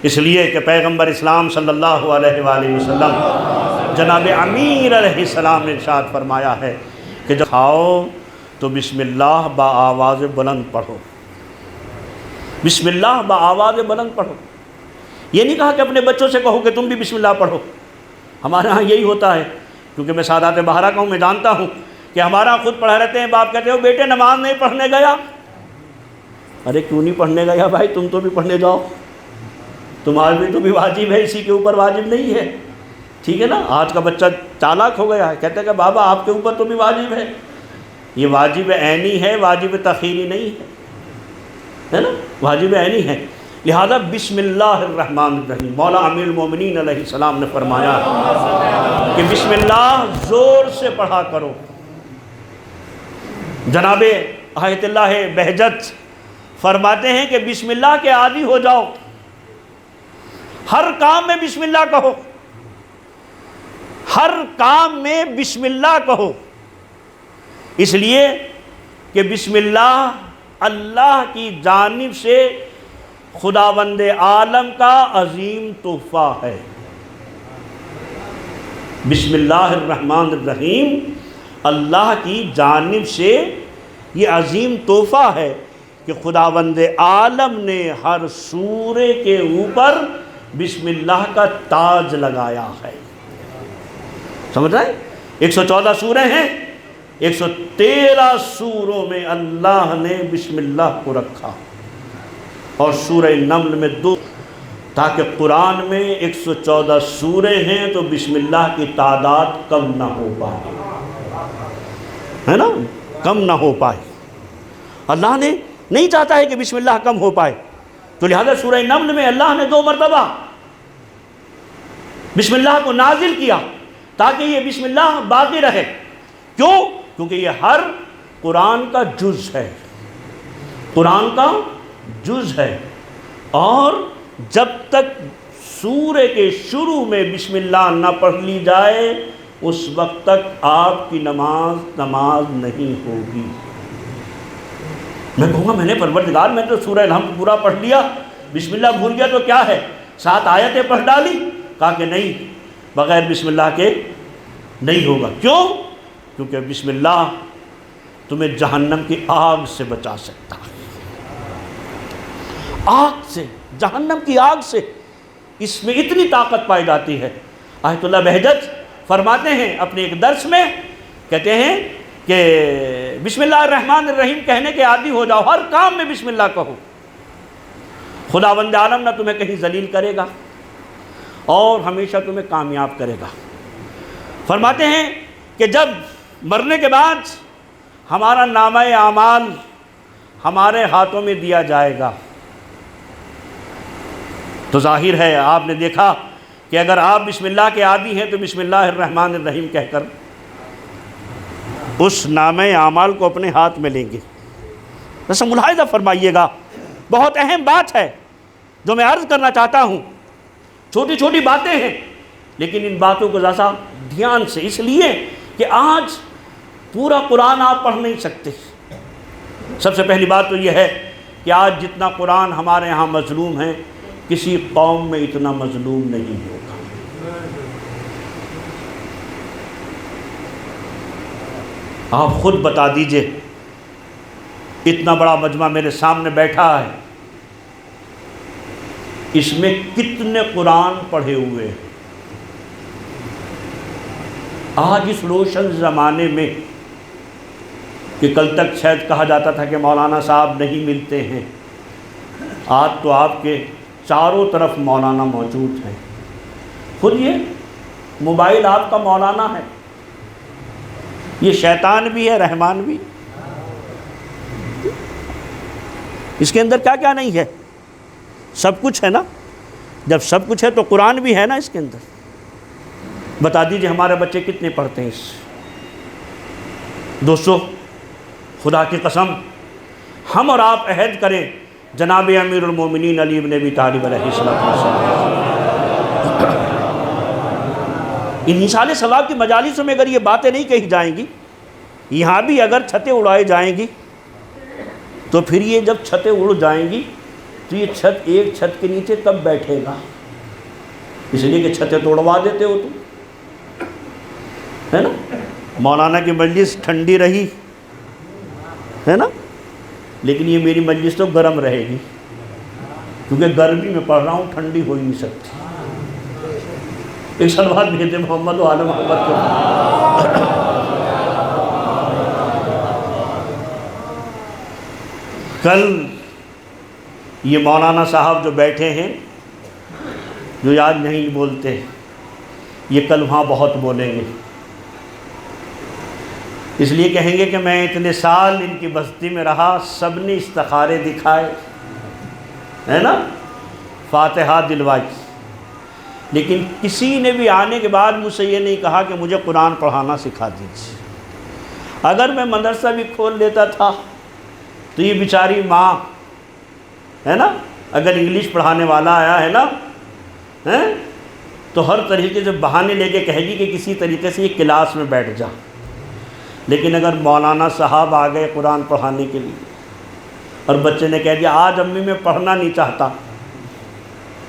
اس لیے کہ پیغمبر اسلام صلی اللہ علیہ وآلہ وسلم جناب امیر علیہ السلام نے ارشاد فرمایا ہے کہ جب کھاؤ تو بسم اللہ بآواز بلند پڑھو، بسم اللہ بآواز بلند پڑھو۔ یہ نہیں کہا کہ اپنے بچوں سے کہو کہ تم بھی بسم اللہ پڑھو۔ ہمارے ہاں یہی ہوتا ہے، کیونکہ میں سادات بہارا کا ہوں، میں جانتا ہوں کہ ہمارا خود پڑھا رہتے ہیں، باپ کہتے ہو بیٹے نماز نہیں پڑھنے گیا۔ ارے کیوں نہیں پڑھنے گیا بھائی، تم تو بھی پڑھنے جاؤ، تمہارے بھی تو بھی واجب ہے، اسی کے اوپر واجب نہیں ہے، ٹھیک ہے نا؟ آج کا بچہ چالاک ہو گیا ہے، کہتا ہے کہ بابا آپ کے اوپر تو بھی واجب ہے۔ یہ واجب عینی ہے، واجب تخیری نہیں ہے نا؟ واجب عینی ہے۔ لہذا بسم اللہ الرحمن الرحیم، مولا امیر المومنین علیہ السلام نے فرمایا کہ بسم اللہ زور سے پڑھا کرو۔ جناب آیت اللہ بہجت فرماتے ہیں کہ بسم اللہ کے عادی ہو جاؤ، ہر کام میں بسم اللہ کہو، ہر کام میں بسم اللہ کہو، اس لیے کہ بسم اللہ اللہ کی جانب سے خداوند عالم کا عظیم تحفہ ہے۔ بسم اللہ الرحمن الرحیم اللہ کی جانب سے یہ عظیم تحفہ ہے کہ خداوند عالم نے ہر سورے کے اوپر بسم اللہ کا تاج لگایا ہے۔ سمجھ رہے ہیں؟ 114 سورے ہیں، 113 سوروں میں اللہ نے بسم اللہ کو رکھا، اور سورہ نمل میں تاکہ قرآن میں 114 سورے ہیں تو بسم اللہ کی تعداد کم نہ ہو پائے، ہے نا، کم نہ ہو پائے۔ اللہ نے نہیں چاہتا ہے کہ بسم اللہ کم ہو پائے، تو لہذا سورہ نمل میں اللہ نے 2 مرتبہ بسم اللہ کو نازل کیا تاکہ یہ بسم اللہ باقی رہے۔ کیوں؟ کیونکہ یہ ہر قرآن کا جز ہے، قرآن کا جز ہے، اور جب تک سورے کے شروع میں بسم اللہ نہ پڑھ لی جائے اس وقت تک آپ کی نماز نہیں ہوگی۔ میں کہوں گا میں نے پروردگار میں تو سورہ الحمد پورا پڑھ لیا، بسم اللہ بھول گیا تو کیا ہے، 7 آیتیں پڑھ ڈالی؟ کہا کہ نہیں، بغیر بسم اللہ کے نہیں ہوگا۔ کیوں؟ کیونکہ بسم اللہ تمہیں جہنم کی آگ سے بچا سکتا ہے، آگ سے، جہنم کی آگ سے، اس میں اتنی طاقت پائی جاتی ہے۔ آیت اللہ بہجت فرماتے ہیں اپنے ایک درس میں، کہتے ہیں کہ بسم اللہ الرحمن الرحیم کہنے کے عادی ہو جاؤ، ہر کام میں بسم اللہ کہو، خداوند عالم نہ تمہیں کہیں ذلیل کرے گا اور ہمیشہ تمہیں کامیاب کرے گا۔ فرماتے ہیں کہ جب مرنے کے بعد ہمارا نامہ اعمال ہمارے ہاتھوں میں دیا جائے گا تو ظاہر ہے آپ نے دیکھا کہ اگر آپ بسم اللہ کے عادی ہیں تو بسم اللہ الرحمن الرحیم کہہ کر اس نامہ اعمال کو اپنے ہاتھ میں لیں گے۔ ویسے ملاحظہ فرمائیے گا، بہت اہم بات ہے جو میں عرض کرنا چاہتا ہوں، چھوٹی چھوٹی باتیں ہیں لیکن ان باتوں کو ذرا دھیان سے، اس لیے کہ آج پورا قرآن آپ پڑھ نہیں سکتے۔ سب سے پہلی بات تو یہ ہے کہ آج جتنا قرآن ہمارے ہاں مظلوم ہے کسی قوم میں اتنا مظلوم نہیں ہوگا۔ آپ خود بتا دیجئے، اتنا بڑا مجمع میرے سامنے بیٹھا ہے، اس میں کتنے قرآن پڑھے ہوئے ہیں؟ آج اس روشن زمانے میں کہ کل تک شاید کہا جاتا تھا کہ مولانا صاحب نہیں ملتے ہیں، آج تو آپ کے چاروں طرف مولانا موجود ہیں۔ خود یہ موبائل آپ کا مولانا ہے، یہ شیطان بھی ہے رحمان بھی، اس کے اندر کیا کیا نہیں ہے، سب کچھ ہے نا۔ جب سب کچھ ہے تو قرآن بھی ہے نا اس کے اندر۔ بتا دیجئے ہمارے بچے کتنے پڑھتے ہیں اس؟ دوستو خدا کی قسم ہم اور آپ عہد کریں، جناب امیر المومنین علی بن ابی طالب علیہ السلام، ان ایصال ثواب کی مجالسوں میں اگر یہ باتیں نہیں کہی جائیں گی، یہاں بھی اگر چھتیں اڑائی جائیں گی تو پھر یہ جب چھتیں اڑ جائیں گی تو یہ چھت ایک چھت کے نیچے کب بیٹھے گا؟ اس لیے کہ چھتیں توڑوا دیتے ہو تم، ہے نا۔ مولانا کی مجلس ٹھنڈی رہی ہے نا، لیکن یہ میری مجلس تو گرم رہے گی کیونکہ گرمی میں پڑھ رہا ہوں، ٹھنڈی ہو ہی نہیں سکتی۔ ایک صلوات بھیجتے محمد و آل محمد کو۔ کل یہ مولانا صاحب جو بیٹھے ہیں، جو آج نہیں بولتے، یہ کل وہاں بہت بولیں گے، اس لیے کہیں گے کہ میں اتنے سال ان کی بستی میں رہا، سب نے استخارے دکھائے، ہے نا، فاتحہ دلوائی، لیکن کسی نے بھی آنے کے بعد مجھ سے یہ نہیں کہا کہ مجھے قرآن پڑھانا سکھا دیجیے۔ اگر میں مدرسہ بھی کھول لیتا تھا تو یہ بیچاری ماں ہے نا، اگر انگلش پڑھانے والا آیا ہے نا تو ہر طریقے سے بہانے لے کے کہے گی کہ کسی طریقے سے یہ کلاس میں بیٹھ جا، لیکن اگر مولانا صاحب آ گئے قرآن پڑھانے کے لیے اور بچے نے کہہ دیا آج امی میں پڑھنا نہیں چاہتا،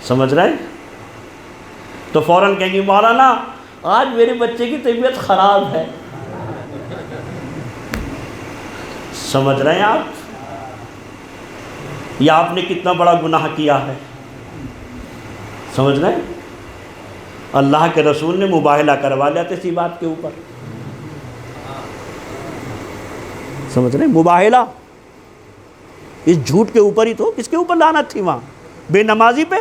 سمجھ رہے ہیں، تو فوراً کہیں گی مولانا آج میرے بچے کی طبیعت خراب ہے۔ سمجھ رہے ہیں آپ، یا آپ نے کتنا بڑا گناہ کیا ہے؟ سمجھ رہے ہیں، اللہ کے رسول نے مباہلہ کروا لیا تھا اسی بات کے اوپر، سمجھ رہے ہیں، مباہلہ اس جھوٹ کے اوپر ہی تو، کس کے اوپر لعنت تھی وہاں؟ بے نمازی پہ،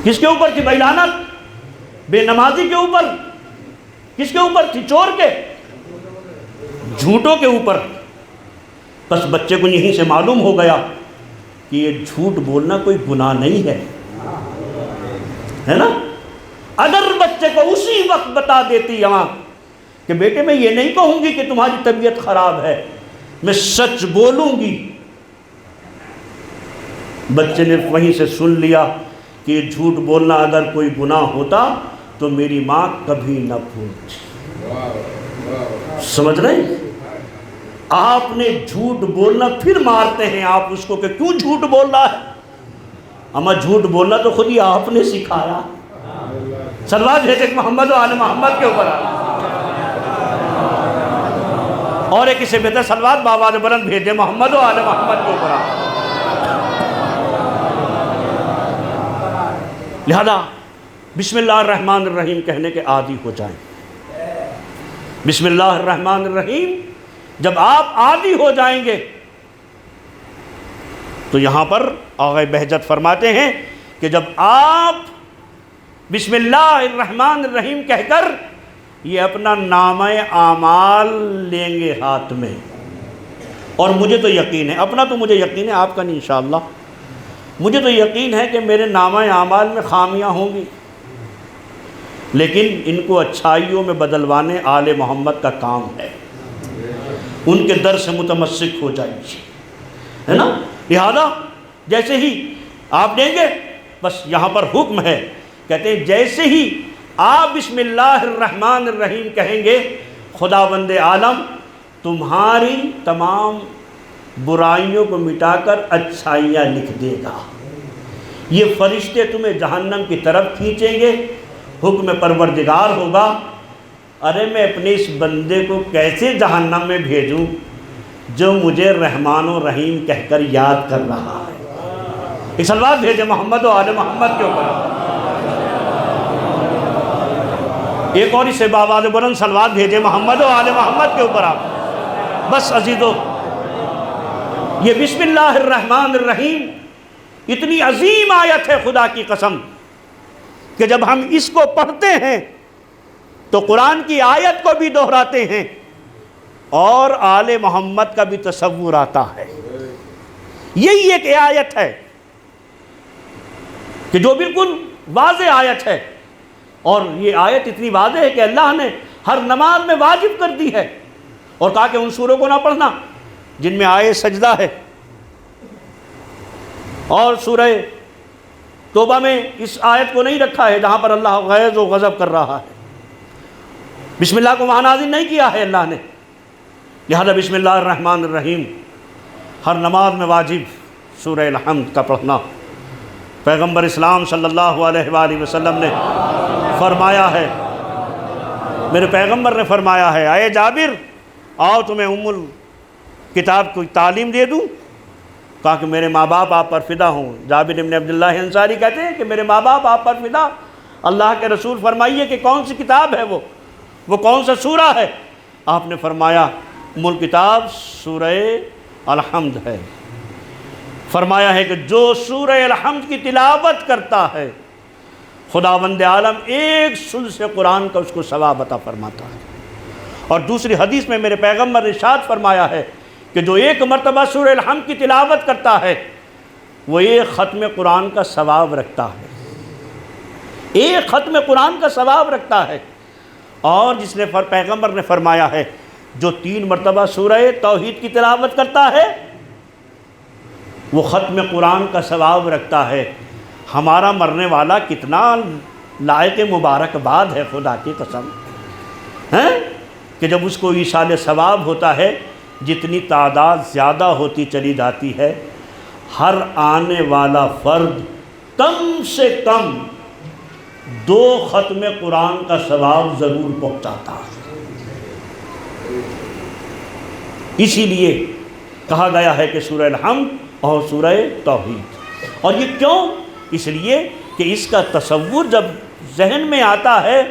کس کے اوپر تھی بھائی لعنت؟ بے نمازی کے اوپر؟ کس کے اوپر تھی؟ چور کے؟ جھوٹوں کے اوپر۔ بس بچے کو یہیں سے معلوم ہو گیا کہ یہ جھوٹ بولنا کوئی گناہ نہیں ہے نا؟ اگر بچے کو اسی وقت بتا دیتی یہاں کہ بیٹے میں یہ نہیں کہوں گی کہ تمہاری طبیعت خراب ہے، میں سچ بولوں گی، بچے نے وہیں سے سن لیا کہ یہ جھوٹ بولنا اگر کوئی گناہ ہوتا تو میری ماں کبھی نہ بولتی۔ سمجھ رہے ہیں؟ آپ نے جھوٹ بولنا پھر مارتے ہیں آپ اس کو کہ کیوں جھوٹ بول رہا ہے؟ اما جھوٹ بولنا تو خود ہی آپ نے سکھایا۔ صلوات بھیجے محمد و آل محمد کے اوپر، اور ایک اسے بہتر صلوات بآواز بلند بھیجے محمد و آل محمد کے اوپر۔ لہذا بسم اللہ الرحمن الرحیم کہنے کے عادی ہو جائیں۔ بسم اللہ الرحمن الرحیم جب آپ عادی ہو جائیں گے تو یہاں پر آغا بہجت فرماتے ہیں کہ جب آپ بسم اللہ الرحمن الرحیم کہہ کر یہ اپنا نامہ اعمال لیں گے ہاتھ میں، اور مجھے تو یقین ہے، اپنا تو مجھے یقین ہے، آپ کا نہیں انشاءاللہ، مجھے تو یقین ہے کہ میرے نامہ اعمال میں خامیاں ہوں گی، لیکن ان کو اچھائیوں میں بدلوانے آل محمد کا کام ہے، ان کے در سے متمسک ہو جائیے، ہے نا؟ لہذا جیسے ہی آپ دیں گے، بس یہاں پر حکم ہے، کہتے ہیں جیسے ہی آپ بسم اللہ الرحمن الرحیم کہیں گے خداوند عالم تمہاری تمام برائیوں کو مٹا کر اچھائیاں لکھ دے گا، یہ فرشتے تمہیں جہنم کی طرف کھینچیں گے، حکم پروردگار ہوگا ارے میں اپنے اس بندے کو کیسے جہنم میں بھیجوں جو مجھے رحمان و رحیم کہہ کر یاد کر رہا ہے۔ ایک صلوات بھیجے محمد و آل محمد کے اوپر، ایک اور اسے بآواز بلند صلوات بھیجے محمد و آل محمد کے اوپر آپ۔ بس عزیزو، یہ بسم اللہ الرحمن الرحیم اتنی عظیم آیت ہے خدا کی قسم کہ جب ہم اس کو پڑھتے ہیں تو قرآن کی آیت کو بھی دہراتے ہیں اور آل محمد کا بھی تصور آتا ہے۔ یہی ایک آیت ہے کہ جو بالکل واضح آیت ہے، اور یہ آیت اتنی واضح ہے کہ اللہ نے ہر نماز میں واجب کر دی ہے، اور کہا کہ ان سوروں کو نہ پڑھنا جن میں آیے سجدہ ہے، اور سورہ توبہ میں اس آیت کو نہیں رکھا ہے جہاں پر اللہ غیظ و غضب کر رہا ہے، بسم اللہ کو وہاں نازل نہیں کیا ہے اللہ نے، لہذا بسم اللہ الرحمن الرحیم ہر نماز میں واجب سورہ الحمد کا پڑھنا۔ پیغمبر اسلام صلی اللہ علیہ وآلہ وسلم نے فرمایا ہے، میرے پیغمبر نے فرمایا ہے، اے جابر آؤ تمہیں ام الکتاب کو تعلیم دے دوں؟ کہا کہ میرے ماں باپ آپ پر فدا ہوں۔ جابر بن عبداللہ انصاری کہتے ہیں کہ میرے ماں باپ آپ پر فدا، اللہ کے رسول فرمائیے کہ کون سی کتاب ہے وہ کون سا سورہ ہے؟ آپ نے فرمایا ام الکتاب سورہ الحمد ہے۔ فرمایا ہے کہ جو سورہ الحمد کی تلاوت کرتا ہے خداوند عالم ایک ثلث قرآن کا اس کو ثواب عطا فرماتا ہے۔ اور دوسری حدیث میں میرے پیغمبر نے ارشاد فرمایا ہے کہ جو ایک مرتبہ سورہ الحمد کی تلاوت کرتا ہے وہ ایک ختم قرآن کا ثواب رکھتا ہے، ایک ختم قرآن کا ثواب رکھتا ہے۔ اور جس نے پیغمبر نے فرمایا ہے جو 3 مرتبہ سورہ توحید کی تلاوت کرتا ہے وہ ختم قرآن کا ثواب رکھتا ہے۔ ہمارا مرنے والا کتنا لائق مبارکباد ہے خدا کی قسم، ہیں کہ جب اس کو ایصال ثواب ہوتا ہے، جتنی تعداد زیادہ ہوتی چلی جاتی ہے، ہر آنے والا فرد کم سے کم 2 ختم قرآن کا ثواب ضرور پہنچاتا ہے۔ اسی لیے کہا گیا ہے کہ سورہ الحمد اور سورہ توحید، اور یہ کیوں؟ اس لیے کہ اس کا تصور جب ذہن میں آتا ہے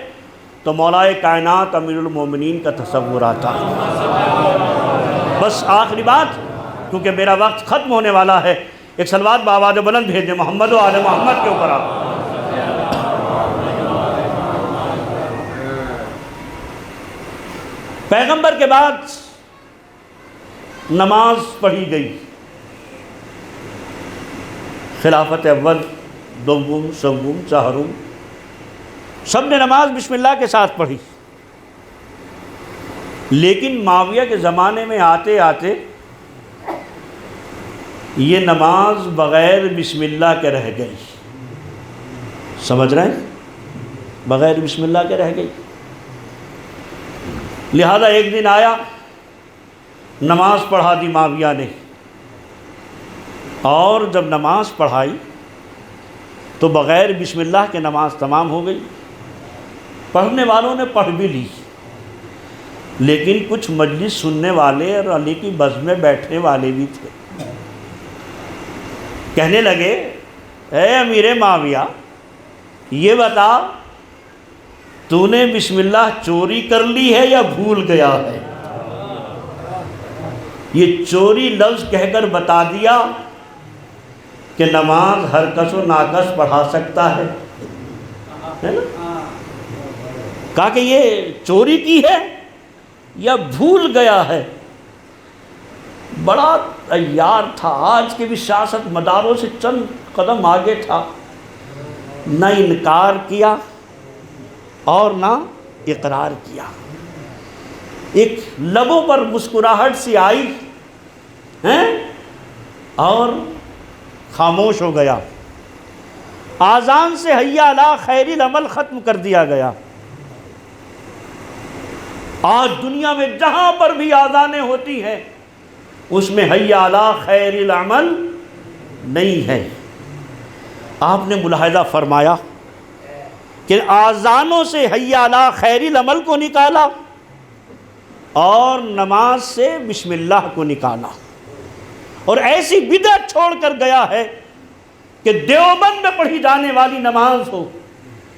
تو مولا کائنات امیر المومنین کا تصور آتا ہے۔ بس آخری بات، کیونکہ میرا وقت ختم ہونے والا ہے، ایک صلوات بآواز بلند بھیجیں محمد و آل محمد کے اوپر آپ۔ پیغمبر کے بعد نماز پڑھی گئی، خلافت اول، دوم، سوم، چہارم، سب نے نماز بسم اللہ کے ساتھ پڑھی، لیکن معاویہ کے زمانے میں آتے آتے یہ نماز بغیر بسم اللہ کے رہ گئی۔ سمجھ رہے ہیں؟ بغیر بسم اللہ کے رہ گئی۔ لہذا ایک دن آیا، نماز پڑھا دی معاویہ نے، اور جب نماز پڑھائی تو بغیر بسم اللہ کے نماز تمام ہو گئی۔ پڑھنے والوں نے پڑھ بھی لی، لیکن کچھ مجلس سننے والے اور علی کی بز میں بیٹھنے والے بھی تھے۔ کہنے لگے، اے امیر معاویہ، یہ بتا تو نے بسم اللہ چوری کر لی ہے یا بھول گیا ہے؟ یہ چوری لفظ کہہ کر بتا دیا کہ نماز ہر کس و ناکس پڑھا سکتا ہے نا؟ کہا کہ یہ چوری کی ہے یا بھول گیا ہے؟ بڑا عیار تھا، آج کے بھی سیاست مداروں سے چند قدم آگے تھا، نہ انکار کیا اور نہ اقرار کیا۔ ایک لبوں پر مسکراہٹ سی آئی اور خاموش ہو گیا۔ آذان سے حی علی خیر العمل ختم کر دیا گیا۔ آج دنیا میں جہاں پر بھی آذانیں ہوتی ہیں اس میں حی علی خیر العمل نہیں ہے۔ آپ نے ملاحظہ فرمایا کہ آذانوں سے حی علی خیر العمل کو نکالا اور نماز سے بسم اللہ کو نکالا، اور ایسی بدعت چھوڑ کر گیا ہے کہ دیوبند میں پڑھی جانے والی نماز ہو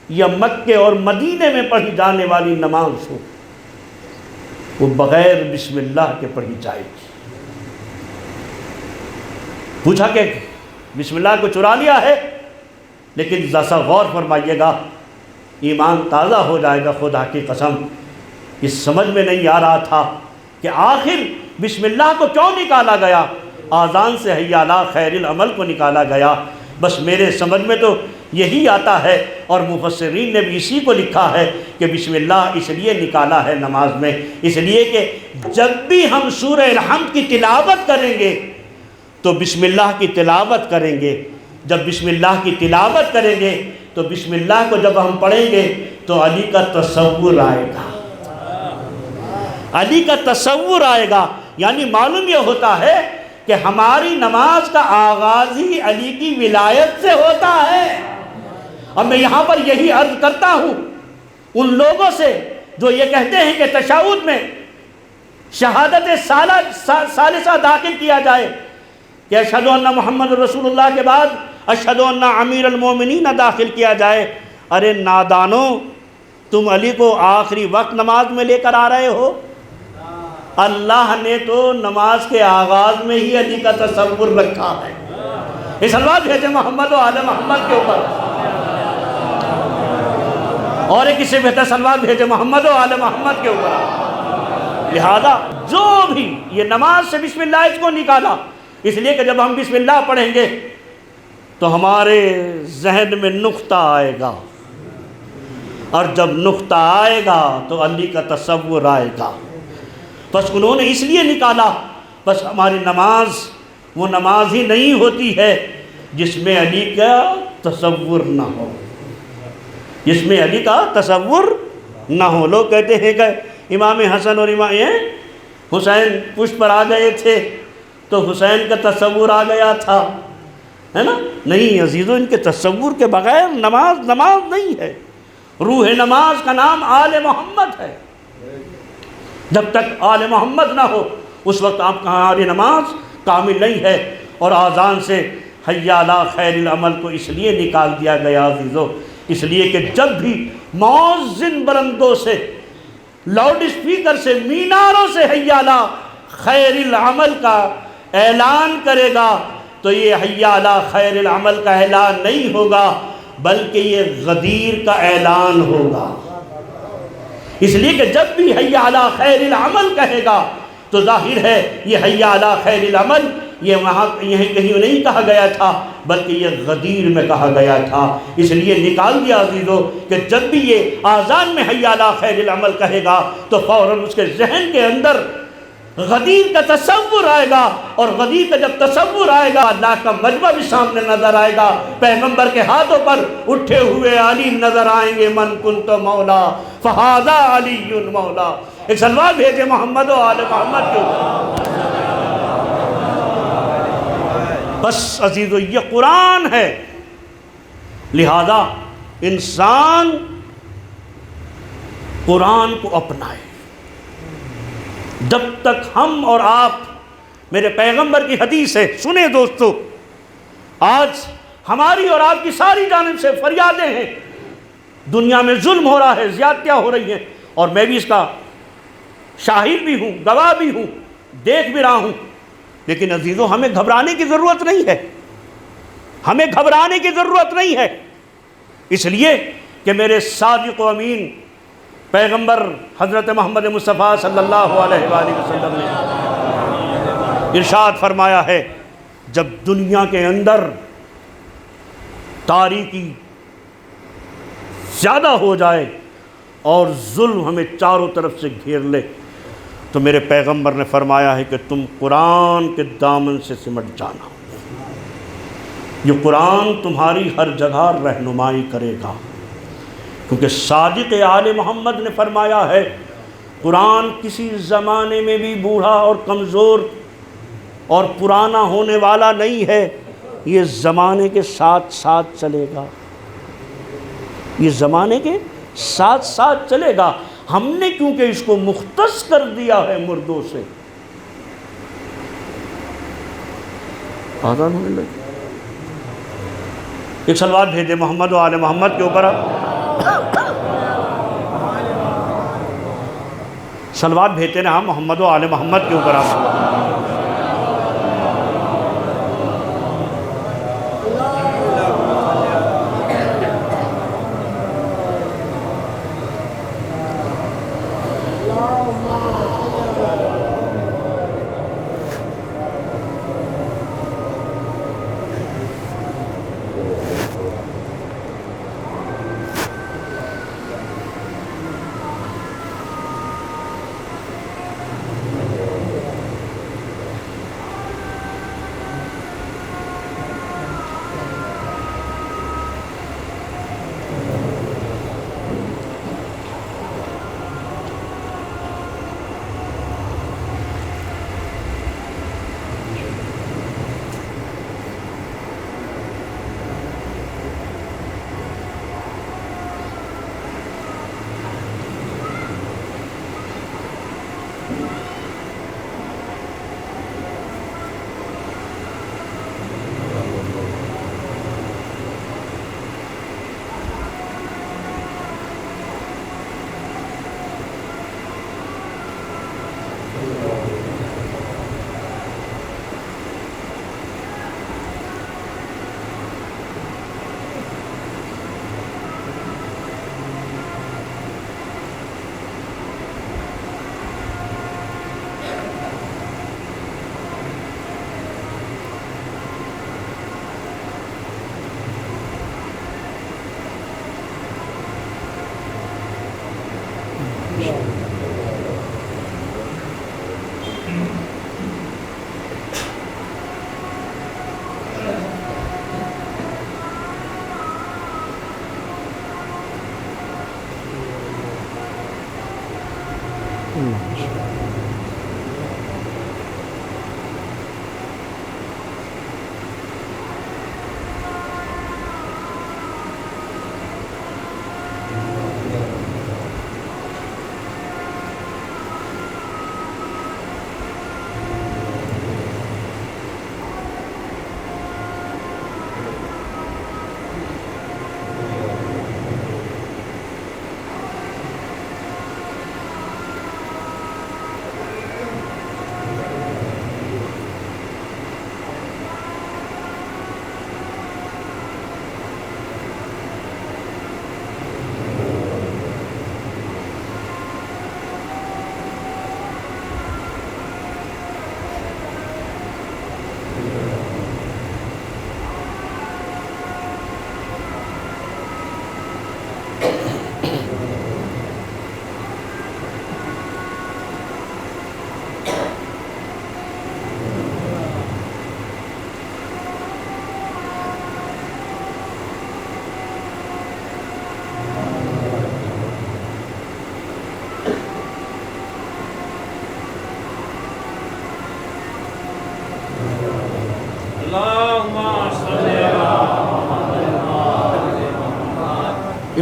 یا مکے اور مدینے میں پڑھی جانے والی نماز ہو، وہ بغیر بسم اللہ کے پڑھی جائے گی۔ پوچھا کہ بسم اللہ کو چرا لیا ہے، لیکن ذرا سا غور فرمائیے گا، ایمان تازہ ہو جائے گا۔ خدا کی قسم اس سمجھ میں نہیں آ رہا تھا کہ آخر بسم اللہ کو کیوں نکالا گیا، آذان سے حی علی خیر العمل کو نکالا گیا۔ بس میرے سمجھ میں تو یہی آتا ہے، اور مفسرین نے بھی اسی کو لکھا ہے کہ بسم اللہ اس لیے نکالا ہے نماز میں، اس لیے کہ جب بھی ہم سورہ الحمد کی تلاوت کریں گے تو بسم اللہ کی تلاوت کریں گے۔ جب بسم اللہ کی تلاوت کریں گے تو بسم اللہ کو جب ہم پڑھیں گے تو علی کا تصور آئے گا، علی کا تصور آئے گا۔ یعنی معلوم یہ ہوتا ہے کہ ہماری نماز کا آغاز ہی علی کی ولایت سے ہوتا ہے۔ اب میں یہاں پر یہی عرض کرتا ہوں ان لوگوں سے جو یہ کہتے ہیں کہ تشہد میں شہادت ثالثہ داخل کیا جائے کہ اشہد ان محمد رسول اللہ کے بعد اشہد ان امیر المومنین داخل کیا جائے۔ ارے نادانو، تم علی کو آخری وقت نماز میں لے کر آ رہے ہو۔ اللہ نے تو نماز کے آغاز میں ہی علی کا تصور رکھا ہے۔ یہ صلوات بھیجے محمد و آل محمد کے اوپر، اور ایک اس سے بہتر صلوات بھیجے محمد و آل محمد کے اوپر۔ لہذا جو بھی یہ نماز سے بسم اللہ اس کو نکالا، اس لیے کہ جب ہم بسم اللہ پڑھیں گے تو ہمارے ذہن میں نقطہ آئے گا، اور جب نقطہ آئے گا تو علی کا تصور آئے گا۔ بس انہوں نے اس لیے نکالا، بس ہماری نماز وہ نماز ہی نہیں ہوتی ہے جس میں علی کا تصور نہ ہو، جس میں علی کا تصور نہ ہو۔ لوگ کہتے ہیں کہ امام حسن اور امام حسین پشت پر آ گئے تھے تو حسین کا تصور آ گیا تھا، ہے نا؟ نہیں عزیزو، ان کے تصور کے بغیر نماز نہیں ہے۔ روح نماز کا نام آل محمد ہے۔ جب تک آل محمد نہ ہو اس وقت آپ کا ہماری نماز کامل نہیں ہے۔ اور آذان سے حی علی خیر العمل کو اس لیے نکال دیا گیا عزیزو، اس لیے کہ جب بھی مؤذن برندوں سے، لاؤڈ اسپیکر سے، میناروں سے حی علی خیر العمل کا اعلان کرے گا تو یہ حی علی خیر العمل کا اعلان نہیں ہوگا، بلکہ یہ غدیر کا اعلان ہوگا۔ اس لیے کہ جب بھی حی علی خیر العمل کہے گا تو ظاہر ہے یہ حی علی خیر العمل یہ وہاں یہیں کہیں نہیں کہا گیا تھا، بلکہ یہ غدیر میں کہا گیا تھا۔ اس لیے نکال دیا عزیزو کہ جب بھی یہ آذان میں حی علی خیر العمل کہے گا تو فوراً اس کے ذہن کے اندر غدیر کا تصور آئے گا، اور غدیر کا جب تصور آئے گا اللہ کا مجمع بھی سامنے نظر آئے گا، پیغمبر کے ہاتھوں پر اٹھے ہوئے علی نظر آئیں گے، من کنت مولا فہذا علی مولا۔ ایک سلوات بھیجے محمد و آل محمد کے اوپر۔ بس عزیزو یہ قرآن ہے، لہذا انسان قرآن کو اپنائے۔ جب تک ہم اور آپ، میرے پیغمبر کی حدیث ہے، سنیں دوستو، آج ہماری اور آپ کی ساری جانب سے فریادیں ہیں، دنیا میں ظلم ہو رہا ہے، زیادتیاں ہو رہی ہیں، اور میں بھی اس کا شاہد بھی ہوں، گواہ بھی ہوں، دیکھ بھی رہا ہوں، لیکن عزیزو ہمیں گھبرانے کی ضرورت نہیں ہے، ہمیں گھبرانے کی ضرورت نہیں ہے، اس لیے کہ میرے صادق و امین پیغمبر حضرت محمد مصطفیٰ صلی اللہ علیہ وآلہ وسلم نے ارشاد فرمایا ہے، جب دنیا کے اندر تاریکی زیادہ ہو جائے اور ظلم ہمیں چاروں طرف سے گھیر لے، تو میرے پیغمبر نے فرمایا ہے کہ تم قرآن کے دامن سے سمٹ جانا، یہ قرآن تمہاری ہر جگہ رہنمائی کرے گا، کیونکہ صادق آل محمد نے فرمایا ہے قرآن کسی زمانے میں بھی بوڑھا اور کمزور اور پرانا ہونے والا نہیں ہے، یہ زمانے کے ساتھ ساتھ چلے گا، یہ زمانے کے ساتھ ساتھ چلے گا۔ ہم نے کیونکہ اس کو مختص کر دیا ہے مردوں سے، آزان ہونے لگے۔ ایک صلوات بھیجے محمد و آل محمد کے اوپر، صلوات بھیجتے ہیں ہم محمد و آل محمد کے اوپر آپ۔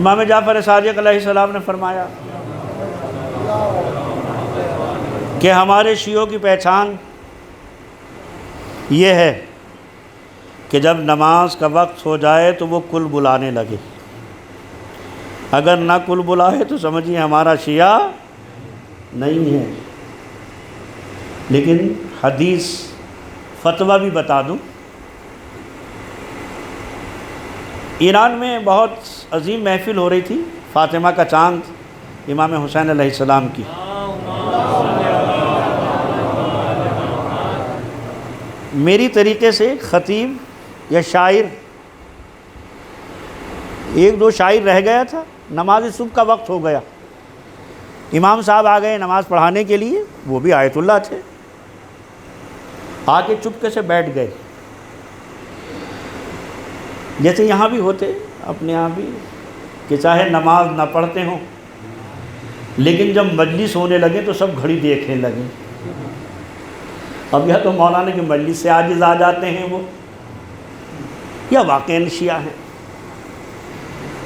امام جعفر صادق علیہ السلام نے فرمایا کہ ہمارے شیعوں کی پہچان یہ ہے کہ جب نماز کا وقت ہو جائے تو وہ کل بلانے لگے، اگر نہ کل بلائے تو سمجھیے ہمارا شیعہ نہیں ہے۔ لیکن حدیث فتویٰ بھی بتا دوں، ایران میں بہت عظیم محفل ہو رہی تھی فاطمہ کا چاند امام حسین علیہ السلام کی۔ میری طریقے سے خطیب یا شاعر، ایک دو شاعر رہ گیا تھا، نماز صبح کا وقت ہو گیا، امام صاحب آ گئے نماز پڑھانے کے لیے، وہ بھی آیت اللہ تھے، آ کے چپکے سے بیٹھ گئے، جیسے یہاں بھی ہوتے اپنے یہاں بھی کہ چاہے نماز نہ پڑھتے ہوں لیکن جب مجلس ہونے لگے تو سب گھڑی دیکھنے لگے۔ اب یا تو مولانا کی مجلس سے عاجز آ جاتے ہیں وہ، یا واقعاً شیعہ ہیں،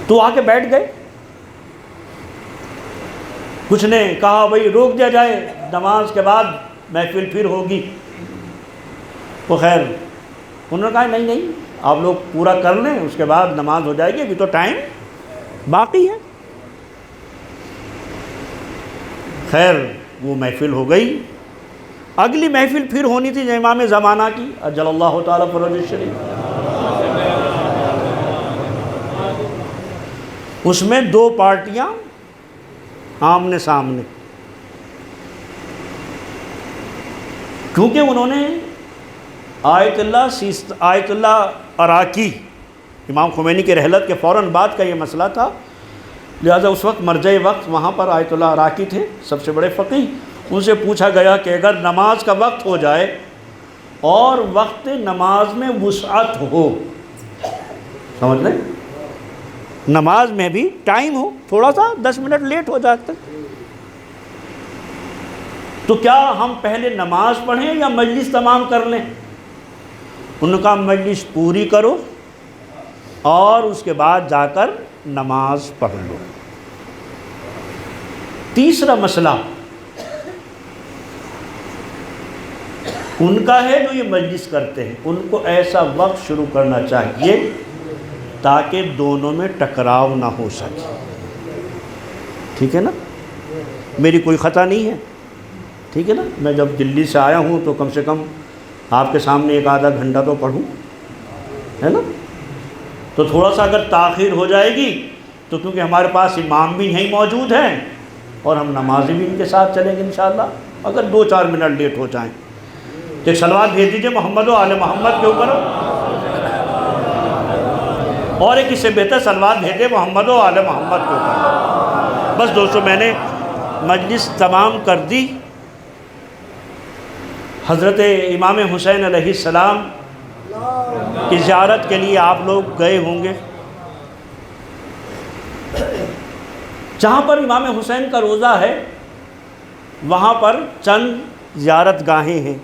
تو آ کے بیٹھ گئے۔ کچھ نے کہا بھئی روک دیا جائے، نماز کے بعد محفل پھر ہوگی۔ وہ خیر انہوں نے کہا نہیں آپ لوگ پورا کر لیں، اس کے بعد نماز ہو جائے گی، ابھی تو ٹائم باقی ہے۔ خیر وہ محفل ہو گئی، اگلی محفل پھر ہونی تھی جو امام زمانہ کی اجل اللہ تعالیٰ فرج الشریف، اس میں دو پارٹیاں آمنے سامنے، کیونکہ انہوں نے آیت اللہ عراقی امام خمینی کے رحلت کے فوراً بعد کا یہ مسئلہ تھا، لہٰذا اس وقت مرجع وقت وہاں پر آیت اللہ عراقی تھے، سب سے بڑے فقیہ۔ ان سے پوچھا گیا کہ اگر نماز کا وقت ہو جائے اور وقت نماز میں وسعت ہو، سمجھ لیں نماز میں بھی ٹائم ہو، تھوڑا سا 10 منٹ لیٹ ہو جاتا، تو کیا ہم پہلے نماز پڑھیں یا مجلس تمام کر لیں؟ انہوں نے کہا مجلس پوری کرو اور اس کے بعد جا کر نماز پڑھ لو۔ تیسرا مسئلہ ان کا ہے جو یہ مجلس کرتے ہیں، ان کو ایسا وقت شروع کرنا چاہیے تاکہ دونوں میں ٹکراؤ نہ ہو سکے، ٹھیک ہے نا، میری کوئی خطا نہیں ہے، ٹھیک ہے نا، میں جب دلی سے آیا ہوں تو کم سے کم آپ کے سامنے ایک آدھا گھنٹہ تو پڑھوں، ہے نا، تو تھوڑا سا اگر تاخیر ہو جائے گی تو کیونکہ ہمارے پاس امام بھی یہیں موجود ہیں اور ہم نمازی بھی ان کے ساتھ چلیں گے انشاءاللہ، اگر 2-4 منٹ لیٹ ہو جائیں تو ایک صلوات بھیج دیجئے محمد و آل محمد کے اوپر، اور ایک اس سے بہتر صلوات بھیجے محمد و آل محمد کے اوپر۔ بس دوستو میں نے مجلس تمام کر دی۔ حضرت امام حسین علیہ السلام کی زیارت کے لیے آپ لوگ گئے ہوں گے، جہاں پر امام حسین کا روضہ ہے وہاں پر چند زیارت گاہیں ہیں،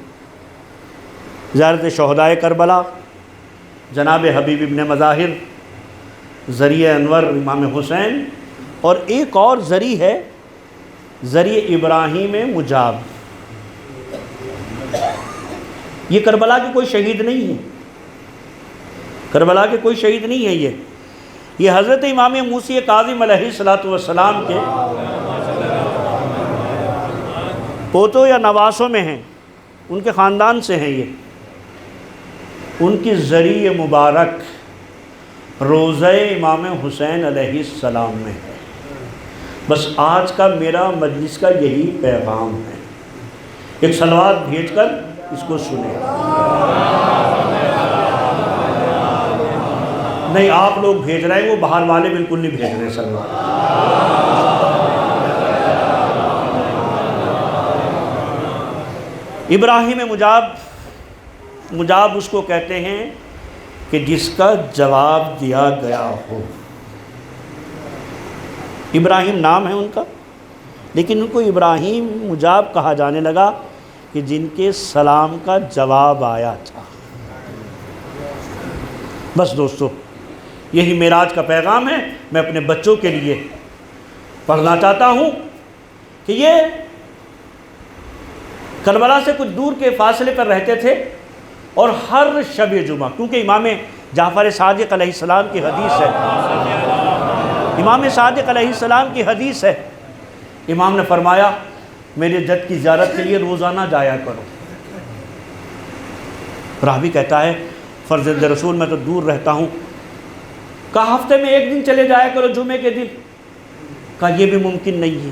زیارت شہدائے کربلا، جناب حبیب ابن مظاہر، ذریعہ انور امام حسین، اور ایک اور ذریعہ ہے ذریعہ ابراہیم مجاب۔ یہ کربلا کے کوئی شہید نہیں ہے، کربلا کے کوئی شہید نہیں ہے، یہ حضرت امام موسی کاظم علیہ السلام کے پوتوں یا نواسوں میں ہیں، ان کے خاندان سے ہیں، یہ ان کی ذریعہ مبارک روضہ امام حسین علیہ السلام میں ہے۔ بس آج کا میرا مجلس کا یہی پیغام ہے، ایک صلوات بھیج کر اس کو سنیں۔ نہیں آپ لوگ بھیج رہے ہیں، وہ باہر والے بالکل نہیں بھیج رہے صلوات۔ ابراہیم مجاب اس کو کہتے ہیں کہ جس کا جواب دیا گیا ہو۔ ابراہیم نام ہے ان کا، لیکن ان کو ابراہیم مجاب کہا جانے لگا کہ جن کے سلام کا جواب آیا تھا۔ بس دوستو یہی معراج کا پیغام ہے۔ میں اپنے بچوں کے لیے پڑھنا چاہتا ہوں کہ یہ کربلا سے کچھ دور کے فاصلے پر رہتے تھے، اور ہر شب جمعہ، کیونکہ امام جعفر صادق علیہ السلام کی حدیث ہے، امام صادق علیہ السلام کی حدیث ہے، امام نے فرمایا میرے جد کی زیارت کے لیے روزانہ جایا کرو۔ راوی کہتا ہے فرزند رسول میں تو دور رہتا ہوں، کہا ہفتے میں ایک دن چلے جایا کرو جمعے کے دن، کہا یہ بھی ممکن نہیں ہے۔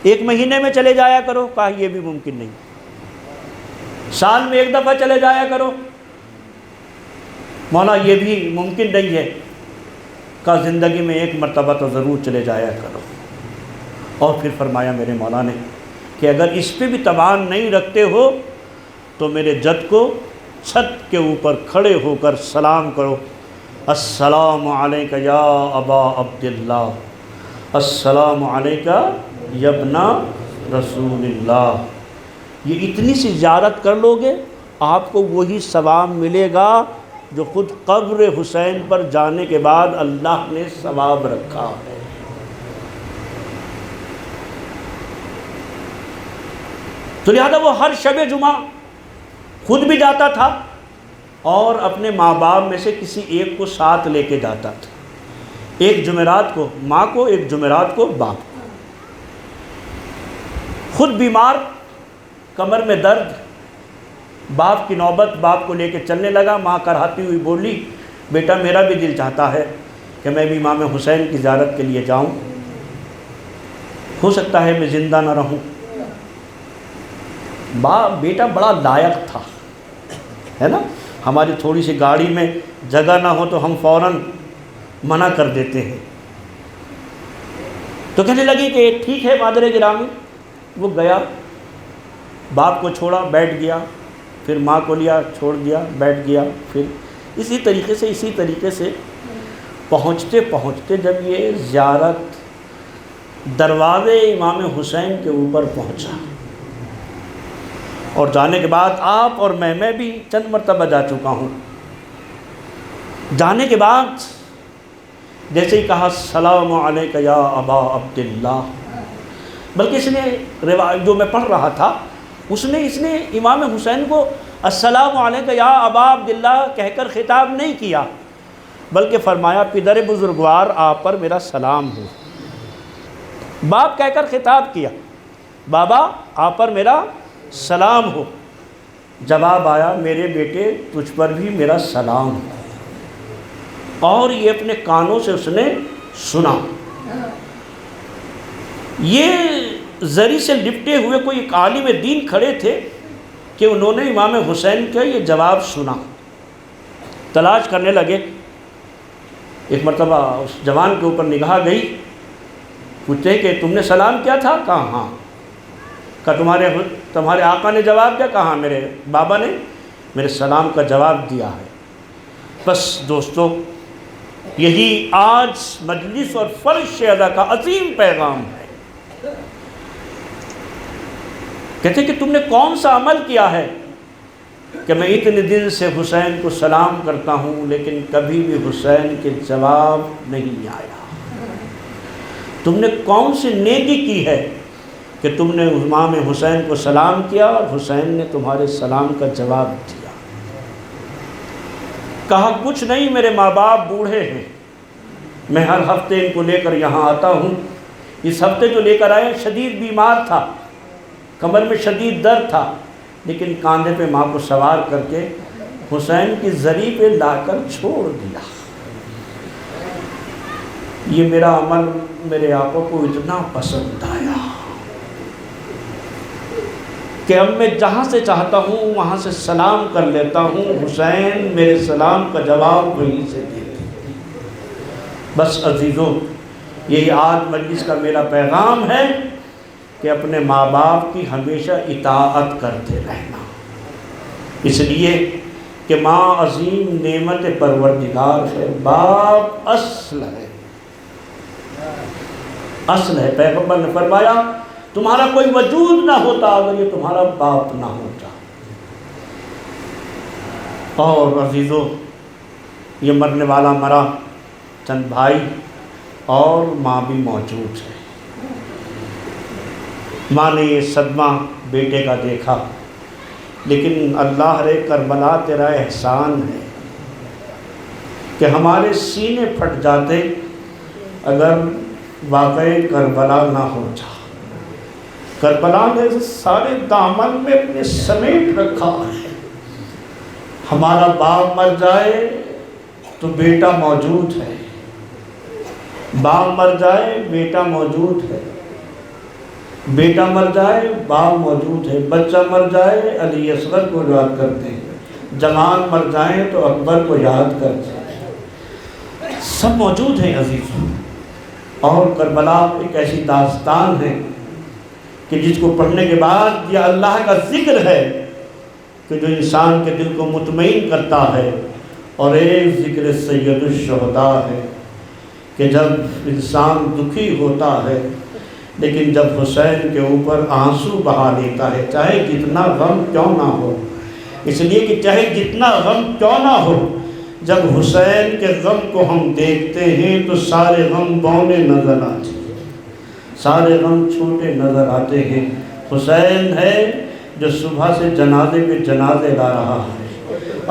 ایک مہینے میں چلے جایا کرو، کہا یہ بھی ممکن نہیں۔ سال میں ایک دفعہ چلے جایا کرو، مولا یہ بھی ممکن نہیں ہے، کہا زندگی میں ایک مرتبہ تو ضرور چلے جایا کرو۔ اور پھر فرمایا میرے مولا نے کہ اگر اس پہ بھی توان نہیں رکھتے ہو تو میرے جد کو چھت کے اوپر کھڑے ہو کر سلام کرو، السلام علیکہ یا ابا عبداللہ، السلام علیکہ یا ابن رسول اللہ۔ یہ اتنی سی زیارت کر لو گے آپ کو وہی ثواب ملے گا جو خود قبر حسین پر جانے کے بعد اللہ نے ثواب رکھا ہے۔ تو لہذا وہ ہر شب جمعہ خود بھی جاتا تھا اور اپنے ماں باپ میں سے کسی ایک کو ساتھ لے کے جاتا تھا، ایک جمعرات کو ماں کو، ایک جمعرات کو باپ کو۔ خود بیمار، کمر میں درد، باپ کی نوبت، باپ کو لے کے چلنے لگا، ماں کراہتی ہوئی بولی بیٹا میرا بھی دل چاہتا ہے کہ میں بھی امام حسین کی زیارت کے لیے جاؤں، ہو سکتا ہے میں زندہ نہ رہوں۔ بیٹا بڑا لائق تھا، ہے نا، ہماری تھوڑی سی گاڑی میں جگہ نہ ہو تو ہم فوراً منع کر دیتے ہیں۔ تو کہنے لگی کہ ٹھیک ہے مادر گرامی۔ وہ گیا، باپ کو چھوڑا، بیٹھ گیا، پھر ماں کو لیا، چھوڑ دیا، بیٹھ گیا، پھر اسی طریقے سے پہنچتے پہنچتے جب یہ زیارت دروازے امام حسین کے اوپر پہنچا، اور جانے کے بعد آپ اور میں بھی چند مرتبہ جا چکا ہوں، جانے کے بعد جیسے ہی کہا السلام علیکہ یا ابا عبداللہ، بلکہ اس نے روایت جو میں پڑھ رہا تھا اس نے امام حسین کو السلام علیکہ یا ابا عبداللہ کہہ کر خطاب نہیں کیا، بلکہ فرمایا پدر بزرگوار آپ پر میرا سلام ہو۔ باپ کہہ کر خطاب کیا، بابا آپ پر میرا سلام ہو۔ جواب آیا میرے بیٹے تجھ پر بھی میرا سلام ہو، اور یہ اپنے کانوں سے اس نے سنا۔ یہ زری سے لپٹے ہوئے کوئی ایک عالم دین کھڑے تھے کہ انہوں نے امام حسین کا یہ جواب سنا، تلاش کرنے لگے۔ ایک مرتبہ اس جوان کے اوپر نگاہ گئی، پوچھتے کہ تم نے سلام کیا تھا؟ کہا ہاں۔ کہا تمہارے آقا نے جواب دیا؟ کہا میرے بابا نے میرے سلام کا جواب دیا ہے۔ بس دوستو، یہی آج مجلس اور فرش ادا کا عظیم پیغام ہے۔ کہتے کہ تم نے کون سا عمل کیا ہے کہ میں اتنے دن سے حسین کو سلام کرتا ہوں لیکن کبھی بھی حسین کے جواب نہیں آیا؟ تم نے کون سی نیکی کی ہے کہ تم نے امام حسین کو سلام کیا اور حسین نے تمہارے سلام کا جواب دیا؟ کہا کچھ نہیں، میرے ماں باپ بوڑھے ہیں، میں ہر ہفتے ان کو لے کر یہاں آتا ہوں۔ اس ہفتے جو لے کر آئے شدید بیمار تھا، کمر میں شدید درد تھا، لیکن کاندھے پہ ماں کو سوار کر کے حسین کی زری پہ لا کر چھوڑ دیا۔ یہ میرا عمل میرے آقا کو اتنا پسند آیا کہ اب میں جہاں سے چاہتا ہوں وہاں سے سلام کر لیتا ہوں، حسین میرے سلام کا جواب وہیں سے دیتے۔ بس عزیزوں، یہی آج مجلس کا میرا پیغام ہے کہ اپنے ماں باپ کی ہمیشہ اطاعت کرتے رہنا، اس لیے کہ ماں عظیم نعمت پروردگار ہے، باپ اصل ہے، اصل ہے۔ پیغمبر نے فرمایا تمہارا کوئی وجود نہ ہوتا اگر یہ تمہارا باپ نہ ہوتا۔ اور عزیزوں، یہ مرنے والا مرا، چند بھائی اور ماں بھی موجود ہے۔ ماں نے یہ صدمہ بیٹے کا دیکھا، لیکن اللہ رے کربلا تیرا احسان ہے کہ ہمارے سینے پھٹ جاتے اگر واقعی کربلا نہ ہو جا۔ کربلا نے سارے دامن میں اپنے سمیٹ رکھا ہے۔ ہمارا باپ مر جائے تو بیٹا موجود ہے، باپ مر جائے بیٹا موجود ہے، بیٹا مر جائے باپ موجود ہے، بچہ مر جائے علی اصغر کو یاد کرتے ہیں، جوان مر جائیں تو اکبر کو یاد کرتے ہیں، سب موجود ہیں عزیزوں۔ اور کربلا ایک ایسی داستان ہے کہ جس کو پڑھنے کے بعد یہ اللہ کا ذکر ہے کہ جو انسان کے دل کو مطمئن کرتا ہے، اور ایک ذکر سید الشہداء ہے کہ جب انسان دکھی ہوتا ہے لیکن جب حسین کے اوپر آنسو بہا لیتا ہے، چاہے جتنا غم کیوں نہ ہو، اس لیے کہ چاہے جتنا غم کیوں نہ ہو، جب حسین کے غم کو ہم دیکھتے ہیں تو سارے غم بونے نظر آتے ہیں، سارے غم چھوٹے نظر آتے ہیں۔ حسین ہے جو صبح سے جنازے پہ جنازے لا رہا ہے،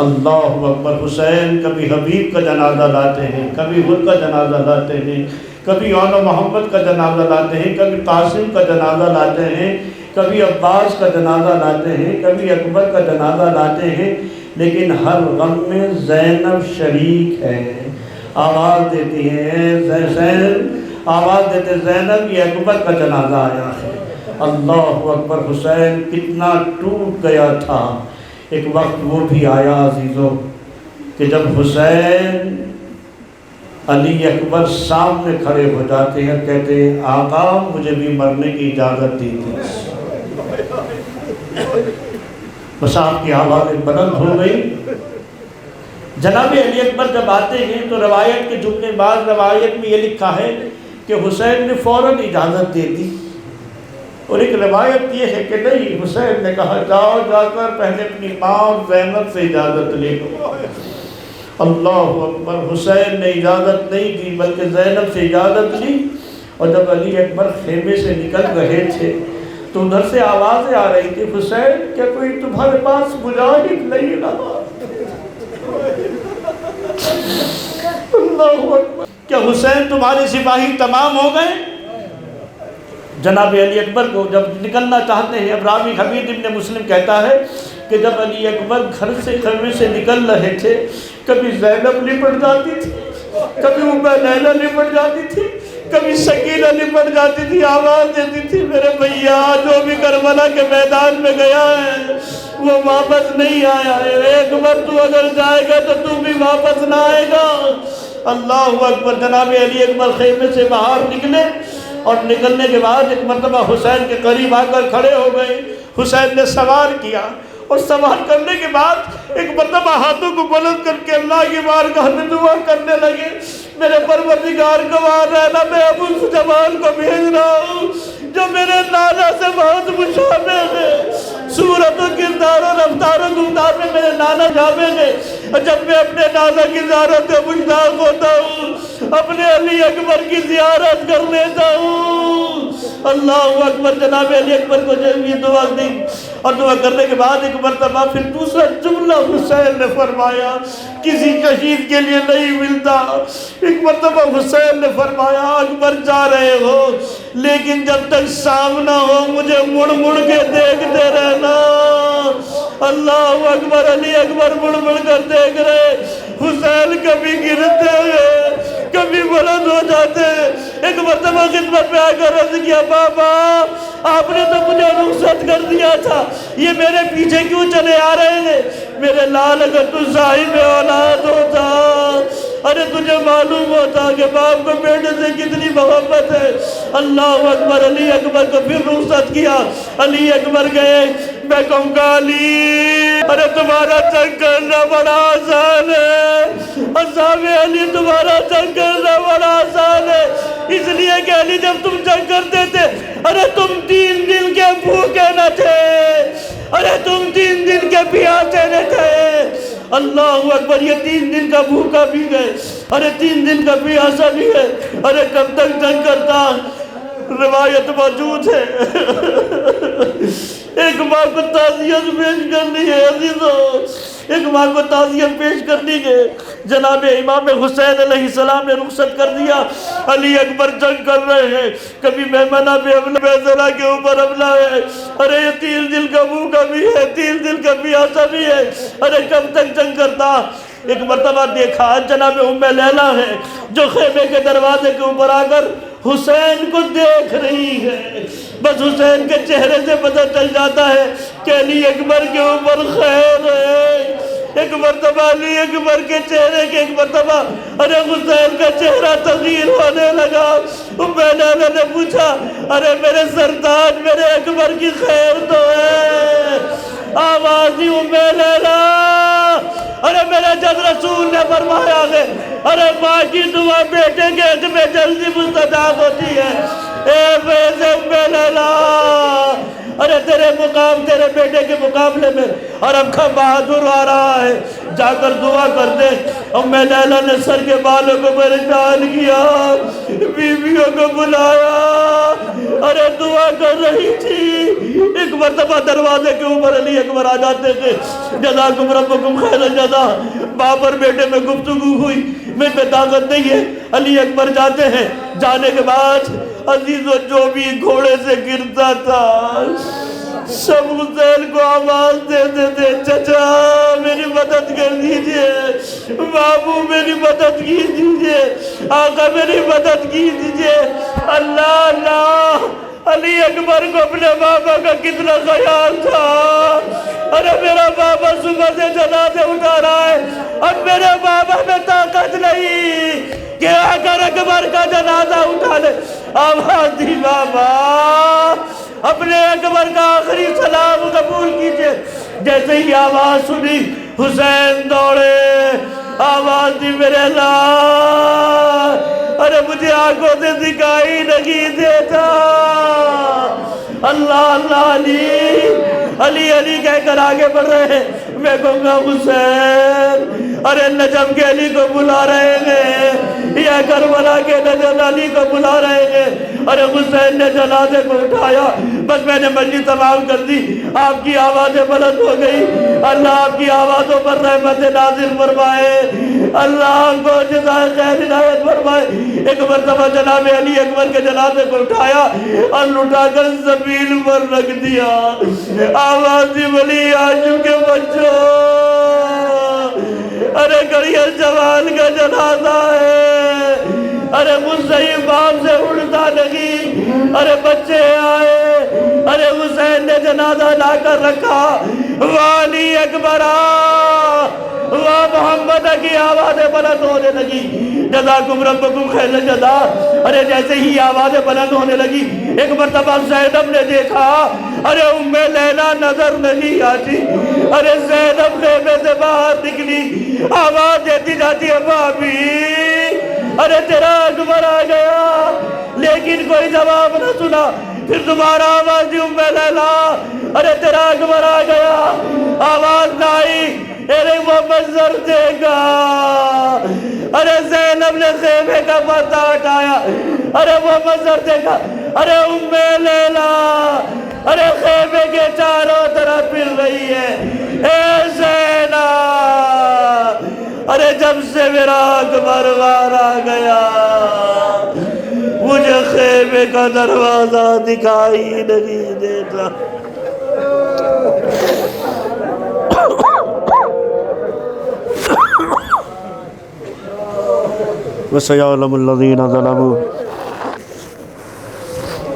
اللہ اکبر۔ حسین کبھی حبیب کا جنازہ لاتے ہیں، کبھی خود کا جنازہ لاتے ہیں، کبھی اول محمد کا جنازہ لاتے ہیں، کبھی قاسم کا جنازہ لاتے ہیں، کبھی عباس کا جنازہ لاتے ہیں، کبھی اکبر کا جنازہ لاتے ہیں، لیکن ہر غم میں زینب شریک ہے۔ آواز دیتی ہے زینب، آواز دیتے زینب یہ اکبر کا جنازہ آیا ہے۔ اللہ اکبر۔ حسین کتنا ٹوٹ گیا تھا۔ ایک وقت وہ بھی آیا عزیزوں کہ جب حسین علی اکبر سامنے کھڑے ہو جاتے ہیں، کہتے ہیں آقا مجھے بھی مرنے کی اجازت دیجیے۔ بس آپ کی آوازیں بلند ہو گئی۔ جناب علی اکبر جب آتے ہیں تو روایت کے جملے بعد روایت میں یہ لکھا ہے کہ حسین نے فوراً اجازت دے دی، اور ایک روایت یہ ہے کہ نہیں، حسین نے کہا جاؤ جا کر پہلے اپنی ماں زینب سے اجازت لے لو۔ اللہ اکبر۔ حسین نے اجازت نہیں دی بلکہ زینب سے اجازت لی، اور جب علی اکبر خیمے سے نکل رہے تھے تو ادھر سے آوازیں آ رہی تھی، حسین کیا کوئی تمہارے پاس مجاہد نہیں رہا؟ اللہ اکبر۔ کیا حسین تمہارے سپاہی تمام ہو گئے؟ جناب علی اکبر کو جب نکلنا چاہتے ہیں، اب راوی حمید ابن مسلم کہتا ہے کہ جب علی اکبر گھر سے خیمے سے نکل رہے تھے، کبھی زینب لپٹ جاتی تھی، کبھی لیلہ لپٹ جاتی تھی، کبھی سکینہ لپٹ جاتی تھی، آواز دیتی تھی میرے بھیا جو بھی کربلا کے میدان میں گیا ہے وہ واپس نہیں آیا ہے، ایک بار تو اگر جائے گا تو تو بھی واپس نہ آئے گا۔ اللہ اکبر۔ جناب علی اکبر خیمے سے باہر نکلے، اور نکلنے کے بعد ایک مرتبہ حسین کے قریب آ کر کھڑے ہو گئے۔ حسین نے سوال کیا، اور سوال کرنے کے بعد ایک مرتبہ ہاتھوں کو بلند کر کے اللہ کی بارگاہ میں دعا کرنے لگے، میرے پروردگار گواہ رہنا، میں اب اس جوان کو بھیج رہا ہوں جو میرے نانا سے بہت مشابہ ہے، صورت و کردار و رفتار و گفتار میں میرے نانا شابہ ہے، اور جب میں اپنے نانا کی زیارت سے مشتاق ہوتا ہوں اپنے علی اکبر کی زیارت کر لیتا ہوں۔ اللہ اکبر۔ جناب علی اکبر کو جب یہ دعا دی، اور دعا کرنے کے بعد ایک مرتبہ پھر دوسرا جملہ حسین نے فرمایا، کسی شہید کے لیے نہیں ملتا۔ ایک مرتبہ حسین نے فرمایا اکبر جا رہے ہو لیکن جب تک سامنا ہو مجھے مڑ مڑ کے دیکھتے رہنا۔ اللہ اکبر۔ علی اکبر مڑ مڑ کر دیکھ رہے، حسین کبھی گرتے ہوئے کبھی بلند ہو جاتے۔ ایک مرتبہ خدمت میں آ کر عرض کیا بابا آپ نے تو مجھے رخصت کر دیا تھا، یہ میرے پیچھے کیوں چلے آ رہے ہیں؟ میرے لال اگر تو صاحب اولاد ہوتا، ارے تجھے معلوم ہوتا کہ باپ کو بیٹے سے کتنی محبت ہے۔ اللہ اکبر۔ علی اکبر کو پھر رخصت کیا، علی اکبر گئے، میں کہوں گا علی ارے تمہارا جنگ کرنا بڑا آسان ہے، اصحاب علی تمہارا جنگ کرنا بڑا آسان ہے، اس لیے کہ علی جب تم جنگ کرتے تھے ارے تم 3 دن کے بھوکے نہ تھے، ارے تم 3 دن کے پیاسے نہ تھے۔ اللہ اکبر۔ یہ 3 دن کا بھوکا بھی گئے۔ ارے 3 دن کا پیاسا بھی ہے، ارے کب تک جنگ کرتا؟ روایت موجود ہے ایک ماں کو تعزیت پیش کرنی ہے عزیزو، ایک ماں کو تعزیت پیش کرنی ہے، جناب امام حسین علیہ السلام نے رخصت کر دیا، علی اکبر جنگ کر رہے ہیں، کبھی میمنہ پہ حملہ، بیزرہ کے اوپر حملہ ہے، ارے یہ 3 دل کا بھوکا بھی ہے، 3 دل کا پیاسا بھی ہے، ارے کب تک جنگ کرتا؟ ایک مرتبہ دیکھا جناب ام لیلہ ہے جو خیمے کے دروازے کے اوپر آ کر حسین کو دیکھ رہی ہے، بس حسین کے چہرے سے پتہ چل جاتا ہے کہ علی اکبر کے اوپر خیر ہے۔ ایک مرتبہ علی اکبر کے چہرے کے ایک مرتبہ ارے حسین کا چہرہ تغییر ہونے لگا، ام لیلہ نے پوچھا ارے میرے سردار میرے اکبر کی خیر تو ہے؟ آواز دی ام لیلہ، ارے میرے جد رسول نے فرمایا ہے ارے ماں کی دعا بیٹے کے حق میں جلدی مستجاب ہوتی ہے۔ اے فیض ام لیلہ، ارے تیرے مقام تیرے بیٹے کے مقابلے میں عرب کا بہادر آ رہا ہے، جا کر دعا کر دے۔ ام لیلہ نے سر کے بالوں کو پریشان کیا، بیویوں کو بلایا، ارے دعا کر رہی تھی۔ ایک مرتبہ دروازے کے اوپر علی اکبر آ جاتے تھے، جزاکم ربکم خیر الجزا، باپ اور بیٹے میں گفتگو ہوئی، میں پہ طاقت نہیں ہے، علی اکبر جاتے ہیں، جانے کے بعد عزیزو جو بھی گھوڑے سے گرتا تھا سب حسین کو آواز دیتے تھے، چچا میری مدد کر دیجئے، بابو میری مدد کیجئے، آقا میری مدد کیجئے۔ اللہ اللہ، علی اکبر کو اپنے بابا کا کتنا خیال تھا، ارے میرا بابا صبح سے جنازے اٹھا رہا ہے، اب میرے بابا میں طاقت نہیں کہ آ کر اکبر کا جنازہ اٹھا لے۔ آواز دی بابا اپنے اکبر کا آخری سلام قبول کیجئے۔ جیسے ہی آواز سنی حسین دوڑے، آواز دی میرے اللہ، ارے مجھے آنکھوں سے دکھائی نہیں دیتا۔ اللہ اللہ، علی علی علی کہہ کر آگے بڑھ رہے ہیں، میں کہوں گا حسین، ارے نجم کے علی کو بلا رہے ہیں، یا کربلا کے نجم علی کو بلا رہے ہیں۔ ارے حسین نے جنازے کو اٹھایا، بس میں نے مجلس تمام کر دی، آپ کی آوازیں بلند ہو گئی، اللہ آپ کی آوازوں پر رحمت نازل فرمائے، اللہ آپ کو جزائے خیر عنایت فرمائے۔ ایک مرتبہ جناب علی اکبر کے جنازے کو اٹھایا اور لٹا کر زمین پر رکھ دیا، آواز دی ولی آشو کے بچوں، ارے گڑیل جوان کا جنازہ ہے، ارے مصحف باپ سے اڑتا نہیں، ارے بچے آئے، ارے حسین نے جنازہ لا کر رکھا، والی اکبرہ واہ محمد کی آوازیں بلند ہونے لگی، جزاکم ربکم خیر الجزا۔ ارے جیسے ہی آوازیں بلند ہونے لگی، ایک مرتبہ زینب نے دیکھا، ارے ام لیلہ نظر نہیں آتی، ارے زینب خیمے سے باہر نکلی، آواز دیتی جاتی ہے بھابی ارے تیرا اکبر آ گیا، لیکن کوئی جواب نہ سنا۔ پھر دوبارہ آواز دی ام لیلہ، ارے تیرا اکبر آ گیا، آواز نہ آئی، ارے وہ منظر دیکھا، ارے زینب نے خیمے کا پردہ ہٹایا، ارے وہ منظر دیکھا، ارے ام لیلہ ارے خیمے کے چاروں طرف پھر رہی ہے، اے زینب ارے جب سے میرا اکبر باہر آ گیا مجھے خیمے کا دروازہ دکھائی نہیں دیتا۔ وَسَيَعْلَمُ الَّذِينَ ظَلَمُوا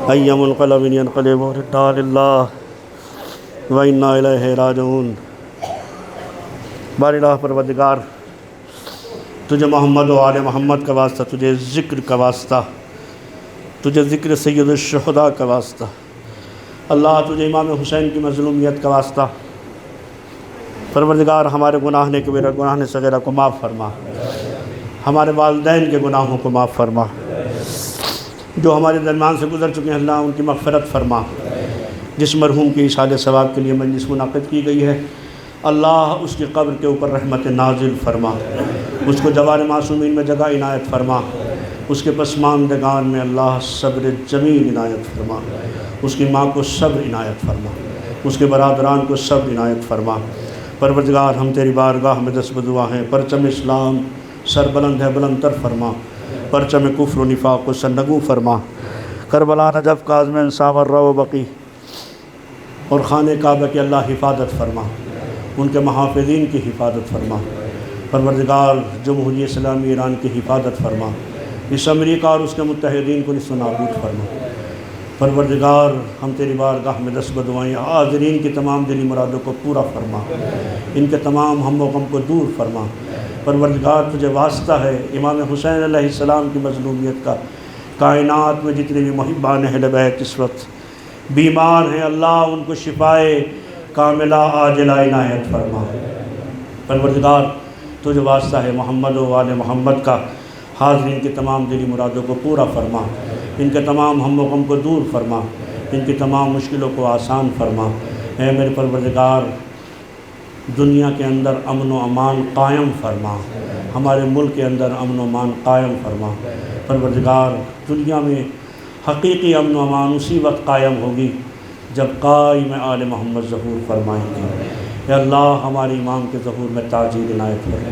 أَيَّ مُنْقَلَبٍ يَنْقَلِبُونَ إِلَّا لِلَّهِ وَإِنَّا إِلَيْهِ راجعون۔ بار الہ پروردگار، تجھے محمد و آل محمد کا واسطہ، تجھے ذکر کا واسطہ، تجھے ذکر سید الشہداء کا واسطہ، اللہ تجھے امام حسین کی مظلومیت کا واسطہ، پروردگار ہمارے گناہ نے کبیرہ گناہ نے صغیرہ کو معاف فرما، ہمارے والدین کے گناہوں کو معاف فرما، جو ہمارے درمیان سے گزر چکے ہیں اللہ ان کی مغفرت فرما۔ جس مرحوم کی ایصال ثواب کے لیے مجلس منعقد کی گئی ہے اللہ اس کی قبر کے اوپر رحمت نازل فرما۔ اس کو جوار معصومین میں جگہ عنایت فرما، اس کے پسماندگان میں اللہ صبر جمیل عنایت فرما، اس کی ماں کو صبر عنایت فرما، اس کے برادران کو صبر عنایت فرما۔ پروردگار ہم تیری بارگاہ میں دست بدعا ہیں، پرچم اسلام سر بلند ہے بلند تر فرما، پرچم کفر و نفاق کو سرنگوں فرما۔ کربلا، نجف، کاظم، انصاف، الرّ و بقیع اور خانہ کعبہ کی اللہ حفاظت فرما، ان کے محافظین کی حفاظت فرما۔ پروردگار جمہوریہ اسلامی ایران کی حفاظت فرما، اس امریکہ اور اس کے متحدین کو نصف نابود فرما۔ پروردگار ہم تیری بارگاہ میں دست بدعائیں، حاضرین کی تمام دلی مرادوں کو پورا فرما، ان کے تمام ہم و غم کو دور فرما۔ پروردگار تجھے واسطہ ہے امام حسین علیہ السلام کی مظلومیت کا، کائنات میں جتنے بھی محبان اہل بیت اس وقت بیمار ہیں اللہ ان کو شفائے کاملہ عاجلہ عنایت فرما۔ پروردگار تجھے واسطہ ہے محمد و آل محمد کا، حاضرین کی تمام دلی مرادوں کو پورا فرما، ان کے تمام ہم و غم کو دور فرما، ان کی تمام مشکلوں کو آسان فرما۔ اے میرے پروردگار دنیا کے اندر امن و امان قائم فرما، ہمارے ملک کے اندر امن و امان قائم فرما۔ پروردگار دنیا میں حقیقی امن و امان اسی وقت قائم ہوگی جب قائم آل محمد ظہور فرمائیں گے۔ اے اللہ ہمارے امام کے ظہور میں تاجیل عنایت فرما،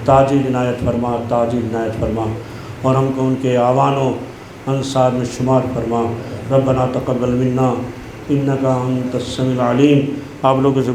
تاجیل عنایت فرما، تاجیل عنایت فرما، اور ہم کو ان کے اعوان و انصار میں شمار فرما۔ ربنا تقبل منا انک انت السمیع العلیم۔ آپ لوگوں سے